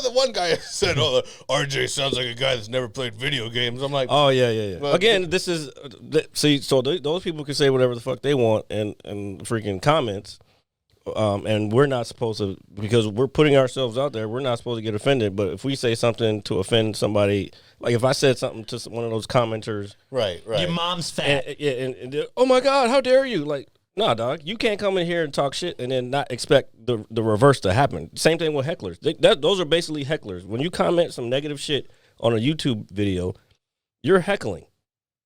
the one guy said, "Oh, RJ sounds like a guy that's never played video games." I'm like, oh yeah. Well, again, this is so those people can say whatever the fuck they want and freaking comments. And we're not supposed to, because we're putting ourselves out there, we're not supposed to get offended. But if we say something to offend somebody, like if I said something to one of those commenters, right, your mom's fat, and oh my God, how dare you? Like, nah, dog, you can't come in here and talk shit and then not expect the reverse to happen. Same thing with hecklers. Those are basically hecklers. When you comment some negative shit on a YouTube video, you're heckling.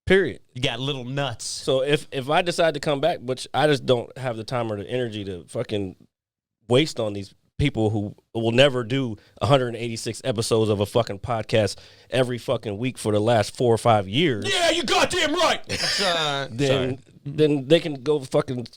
Period. You got little nuts. So if I decide to come back, which I just don't have the time or the energy to fucking waste on these people who will never do 186 episodes of a fucking podcast every fucking week for the last 4 or 5 years. Yeah, you goddamn right. Then they can go fucking,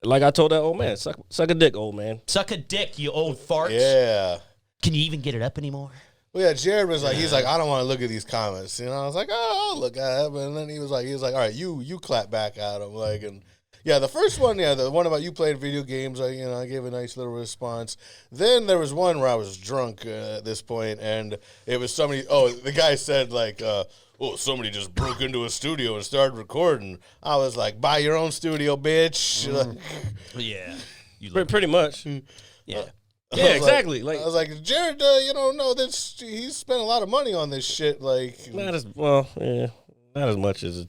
like I told that old man, suck a dick, old man. Suck a dick, you old farts. Yeah. Can you even get it up anymore? Well, yeah, Jared was like, he's like, I don't want to look at these comments. I was like, oh, I'll look at them. And then he was like, all right, you clap back at him. Like, and yeah, the first one, the one about you playing video games, I gave a nice little response. Then there was one where I was drunk at this point, and it was somebody, the guy said like, somebody just broke into a studio and started recording. I was like, buy your own studio, bitch. Yeah. Pretty much. Yeah. Yeah, exactly. Like I was like, Jared, no, he's spent a lot of money on this shit. Like, not as much as.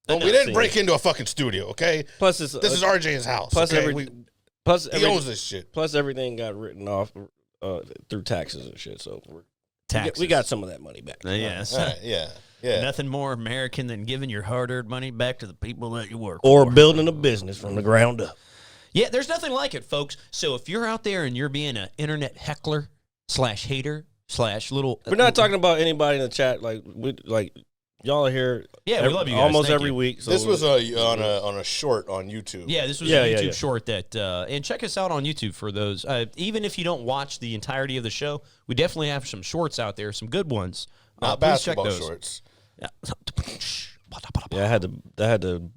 Well, we didn't break into a fucking studio, okay? Plus, this is RJ's house. Plus, he owns this shit. Plus, everything got written off through taxes and shit. So we got some of that money back. Yes. Yeah. Nothing more American than giving your hard-earned money back to the people that you work for. Or for. Building a business from the ground up. Yeah, there's nothing like it, folks. So if you're out there and you're being an internet heckler /hater / little, we're not talking about anybody in the chat. Y'all are here. Yeah, we love you guys. Almost Thank every you. week. So this was on a short on YouTube. Yeah, this was a YouTube short that, and check us out on YouTube for those. Even if you don't watch the entirety of the show, we definitely have some shorts out there, some good ones. Not please basketball check those. shorts. Yeah. Yeah, I had to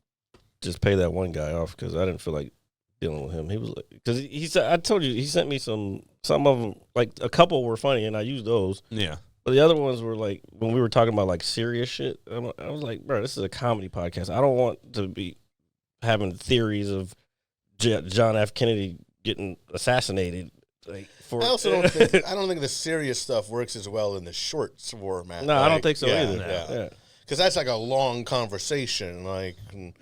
just pay that one guy off because I didn't feel like dealing with him. He was like, because he said, I told you, he sent me some of them, like a couple were funny and I used those. Yeah. But the other ones were like, when we were talking about like serious shit, I was like, bro, this is a comedy podcast. I don't want to be having theories of John F. Kennedy getting assassinated. Like, I also don't think the serious stuff works as well in the short format. No, I don't think so either. Yeah. Because that's like a long conversation. And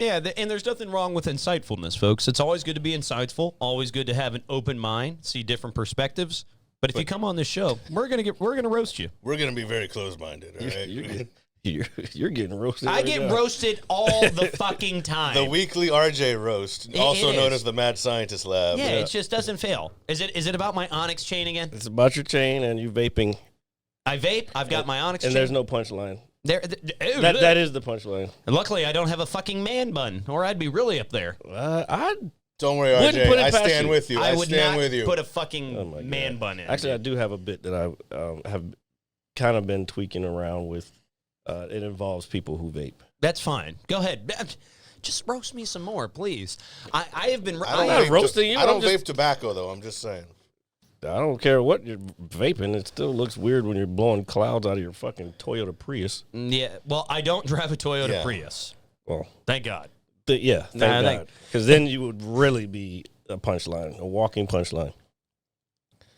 there's nothing wrong with insightfulness, folks. It's always good to be insightful. Always good to have an open mind, see different perspectives. But if you come on this show, we're gonna roast you. We're gonna be very close-minded. All right? You're getting roasted. I get roasted all the fucking time. The weekly RJ roast, also known as the Mad Scientist Lab. Yeah, it just doesn't fail. Is it about my Onyx chain again? It's about your chain and you vaping. I vape. I've got my Onyx chain. And there's no punchline. That is the punchline. And luckily, I don't have a fucking man bun, or I'd be really up there. I Don't worry, Wouldn't RJ. put it I past stand you. with you. I I would stand not with you. put a Oh fucking my man God. bun in. Actually, I dude. do have a bit that I have kind of been tweaking around with. It involves people who vape. That's fine. Go ahead. Just roast me some more, please. I have been. I don't not vape roasting you, I don't I'm just- vape tobacco, though. I'm just saying. I don't care what you're vaping. It still looks weird when you're blowing clouds out of your fucking Toyota Prius. Yeah. Well, I don't drive a Toyota Yeah. Prius. Well, Thank God. yeah, Nah, thank thank- God. Because then you would really be a punchline, a walking punchline.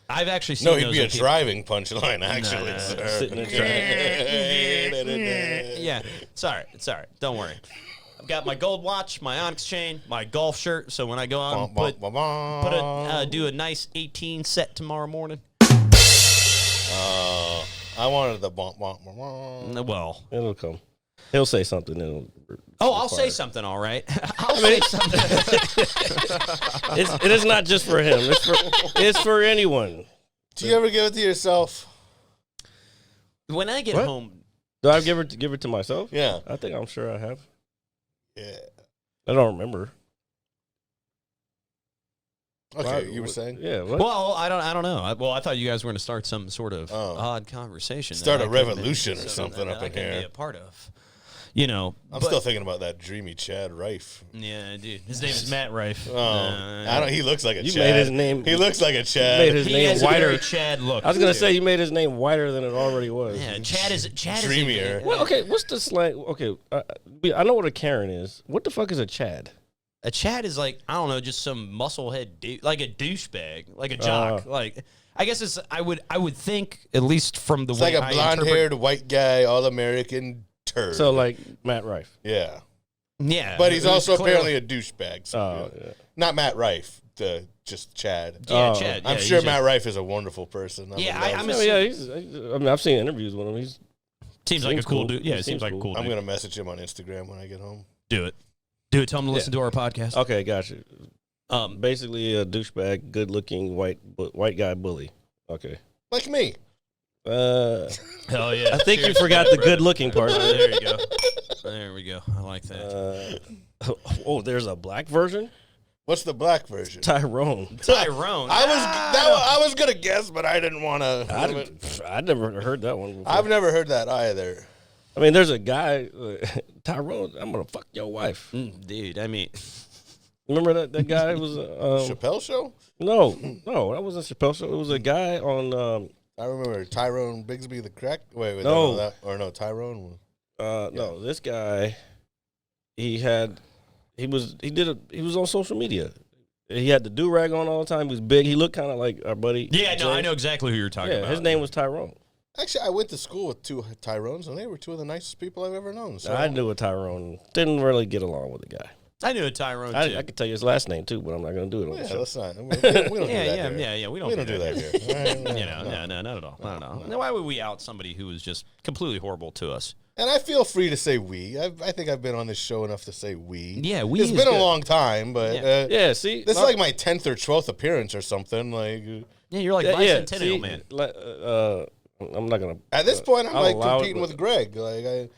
I've actually seen. No, he'd those be a in people- driving punchline, actually. no, sir. Sitting in traffic. Yeah. It's all right. It's all right. Don't worry. I've got my gold watch, my Onyx chain, my golf shirt. So when I go out and do a nice 18 set tomorrow morning. I wanted the bump, bump, bump, bump. Well. It'll come. He'll say something. I'll say something. All right. I'll say something. It is not just for him. It's for anyone. Do you ever give it to yourself? When I get What? home, Do I give it to myself? Yeah. I'm sure I have. Yeah. I don't remember. Okay, you were saying? Yeah. What? well, I don't know. I thought you guys were going to start some sort of Oh. odd conversation. Start that a I could've revolution been- or so something that up I in could here. Be a part of. You know, I'm but- still thinking about that dreamy Chad Rife. Yeah, dude. His name is Matt Rife. I don't. He looks like a You Chad. made his name- He looks like a Chad. made his He name has a very whiter. Chad look. I was gonna say you made his name whiter than it already was. Yeah, Chad is Dreamier. Well, okay. What's the slang? Okay, I know what a Karen is. What the fuck is a Chad? A Chad is like, I don't know, just some musclehead dude, like a douchebag, like a jock. Like, I guess it's. I would think, at least from the It's way like a I blonde-haired white guy, all-American turd. So like Matt Rife. yeah, Yeah, but he's it was also clearly- apparently a douchebag. So, Oh, yeah. yeah. Not Matt Rife, just Chad. Yeah, Oh. Chad. I'm yeah, sure he's Matt Rife is a wonderful person. Yeah, I'm Oh, yeah, I mean, I've seen interviews with him. He's seems like a seems cool cool. dude. Yeah, He it seems seems like a cool. cool I'm dude. gonna message him on Instagram when I get home. Do it. Tell him to listen to our podcast. okay. Gotcha. Basically a douchebag, good-looking white guy bully. Okay. Like me. Hell yeah. I think you forgot the good-looking part. There you go. There we go. I like that. Oh, there's a black version. What's the black version? Tyrone. Tyrone. I was gonna guess, but I didn't want to. I never heard that one before. I've never heard that either. I mean, there's a guy, Tyrone. I'm gonna fuck your wife. Dude, I mean, Remember that guy was Chappelle Show? no, that wasn't Chappelle Show. It was a guy on I remember Tyrone Bigsby the crack. Wait, No. no, Tyrone. no, this guy. He was on social media. He had the do rag on all the time. He was big. He looked kind of like our buddy. yeah, no, I James. know exactly who you're talking Yeah, about. his name was Tyrone. Actually, I went to school with two Tyrones, and they were two of the nicest people I've ever known. So I knew a Tyrone. Didn't really get along with the guy. I knew a Tyrone too. I could tell you his last name too, but I'm not going to do it on the yeah, show. let's not. We don't do that here. We We don't do that here. No, not at all. Not at all. Now, why would we out somebody who was just completely horrible to us? And I feel free to say we. I think I've been on this show enough to say we. Yeah, we It's is been a good. long time, but Yeah, see, this is like my 10th or 12th appearance or something. Like Yeah, you're like bicentennial, see, man. I'm not gonna. at this point, I'm I'll like allow it, competing but- with Greg. Like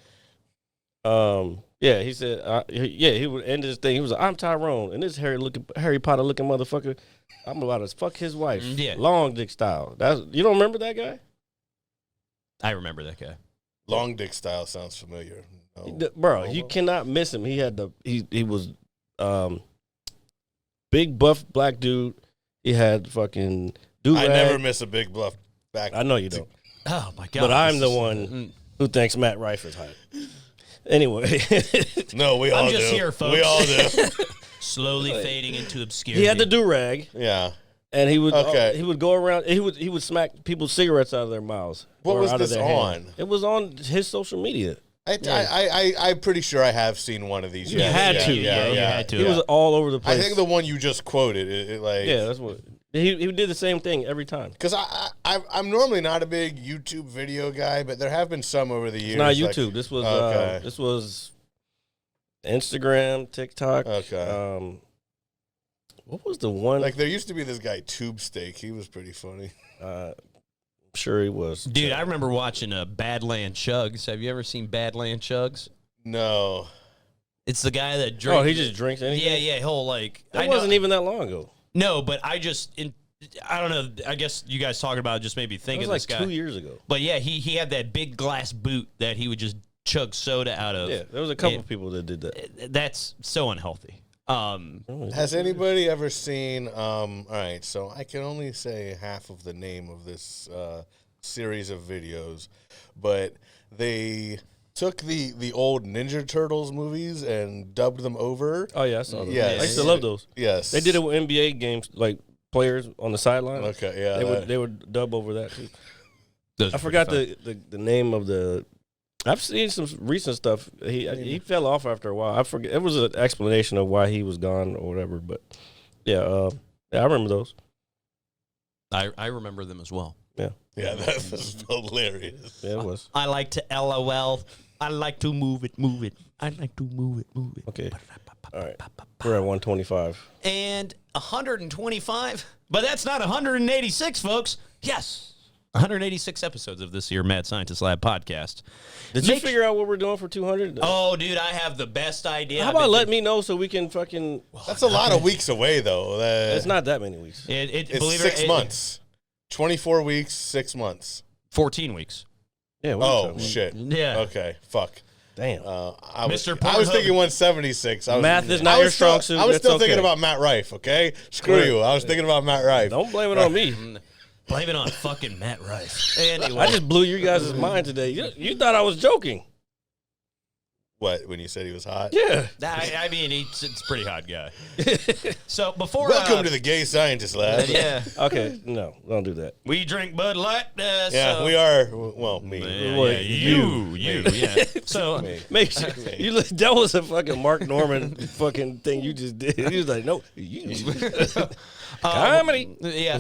Yeah, he said, he would end his thing. He was like, I'm Tyrone, and this Harry Potter looking motherfucker, I'm about to fuck his wife. Yeah. Long dick style. You don't remember that guy? I remember that guy. long dick style sounds familiar. No. Bro, you cannot miss him. He had he was big buff black dude. He had fucking do I never miss a big bluff back. I know you don't. Oh my god! But I'm this the is- one who thinks Matt Rife is hot. Anyway, No, we all do. just here, folks. We all do. slowly fading into obscurity. he had the do rag, Yeah. and he would Okay. he would go around. He would smack people's cigarettes out of their mouths. What or was out of this their hand. on? It was on his social media. I'm pretty sure I have seen one of these. You Yeah, had yeah, to. Yeah, You yeah. had to. He was all over the I place. think the one you just quoted, it like yeah, that's what he did the same thing every time. Because I'm normally not a big YouTube video guy, but there have been some over the years. Not like- YouTube. This was Instagram, TikTok. Okay. What was the one? Like there used to be this guy Tube Steak. He was pretty funny. sure he was. Dude, I remember watching Badland Chugs. Have you ever seen Badland Chugs? No. It's the guy that drinks. Oh, he just drinks anything? Yeah, he'll like. That wasn't even that long ago. No, but I don't know. I guess you guys talking about it just made me think of like this guy. 2 years ago. But yeah, he had that big glass boot that he would just chug soda out of. Yeah, there was a couple of people that did that. That's so unhealthy. Has anybody ever seen? All right, so I can only say half of the name of this series of videos, but they took the old Ninja Turtles movies and dubbed them over. Oh yeah, I saw those. Yes. I used to love those. Yes, They did it with NBA games, like players on the sideline. Okay, yeah, they would dub over that too. Those I are forgot pretty the name of the. I've seen some recent stuff. He fell off after a while. I forget. It was an explanation of why he was gone or whatever. But yeah, I remember those. I remember them as well. Yeah, that was hilarious. yeah, it was. I like to LOL. I like to move it. I like to move it. Okay. All right. We're at 125. And 125, but that's not 186, folks. Yes. 186 episodes of this here Mad Scientist Lab podcast. Did you figure out what we're doing for 200? Oh, dude, I have the best idea. How about let me know so we can fucking... That's a lot of weeks away, though. It's not that many weeks. It's 6 months. 24 weeks, 6 months. 14 weeks. Yeah. Oh, shit. Yeah. Okay, fuck. Damn. I was Mr. thinking 176. Math is not your strong suit. I was still That's thinking okay. about Matt Rife, okay? Screw you. I was thinking about Matt Rife. Don't blame it on me. Blame it on fucking Matt Rife. Anyway. I just blew your guys' mind today. You thought I was joking. What, when you said he was hot? Yeah. I mean, he's a pretty hot guy. So before... Welcome to the Gay Scientist Lab. Yeah. Okay, no, don't do that. We drink Bud Light. Yeah, we are. Well, me. You. Yeah. So... Make sure that was a fucking Mark Norman fucking thing you just did. He was like, no, you. Comedy. Yeah,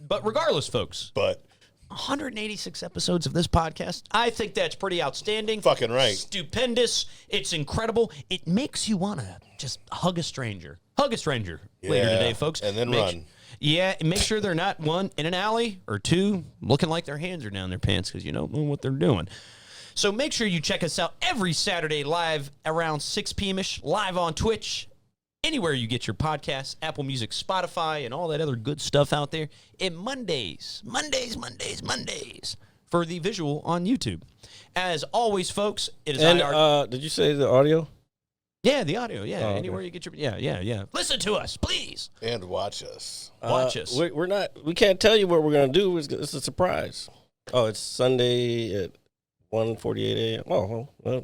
but regardless, folks. But 186 episodes of this podcast. I think that's pretty outstanding. Fucking right. Stupendous. It's incredible. It makes you want to just hug a stranger. Hug a stranger later today, folks. And then run. Yeah, and make sure they're not one in an alley or two looking like their hands are down their pants because you don't know what they're doing. So make sure you check us out every Saturday live around 6 p.m.ish, live on Twitch. Anywhere you get your podcasts, Apple Music, Spotify, and all that other good stuff out there. And Mondays for the visual on YouTube. As always, folks, it is And did you say the audio? Yeah, the audio. Yeah, okay. anywhere you get your yeah. Listen to us, please. And watch us. Watch us. We're not. We can't tell you what we're gonna do. It's a surprise. Oh, it's Sunday at 1:48 a.m. Oh, well,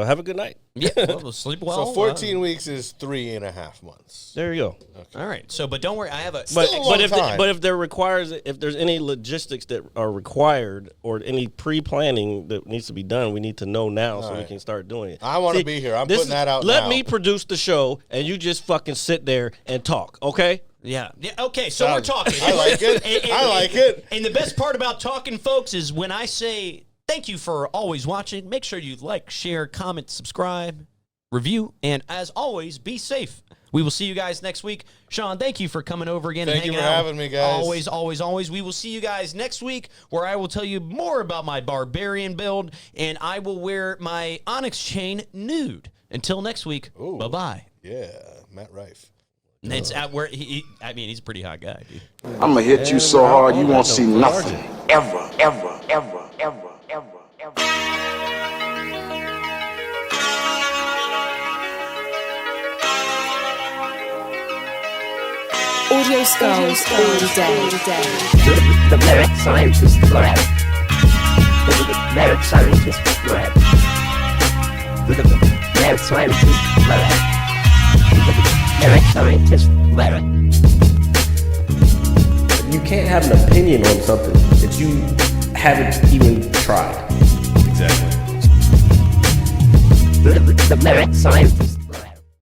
have a good night. Yeah, well, sleep well. So 14 weeks is 3.5 months. There you go. Okay. All right. So, but don't worry. I have a. If there's any logistics that are required or any pre-planning that needs to be done, we need to know now so we can start doing it. I want to be here. I'm putting that out. Let now. me produce the show, and you just fucking sit there and talk, okay? Yeah. Okay. So we're talking. I like it. I like it. And the best part about talking, folks, is when I say thank you for always watching. Make sure you like, share, comment, subscribe, review, and as always, be safe. We will see you guys next week. Shawn, thank you for coming over again and hanging out. Thank you for having me, guys. Always. We will see you guys next week where I will tell you more about my barbarian build, and I will wear my onyx chain nude. Until next week, bye-bye. Yeah, Matt Rife. It's at where he's a pretty hot guy, dude. I'm gonna hit you so hard you won't see nothing. Ever. Audio skulls all day. The Merit Scientist Lab. The Merit Scientist Lab. The Merit Scientist Lab. The Merit Scientist Lab. You can't have an opinion on something that you haven't even tried. Exactly. The Merit Scientist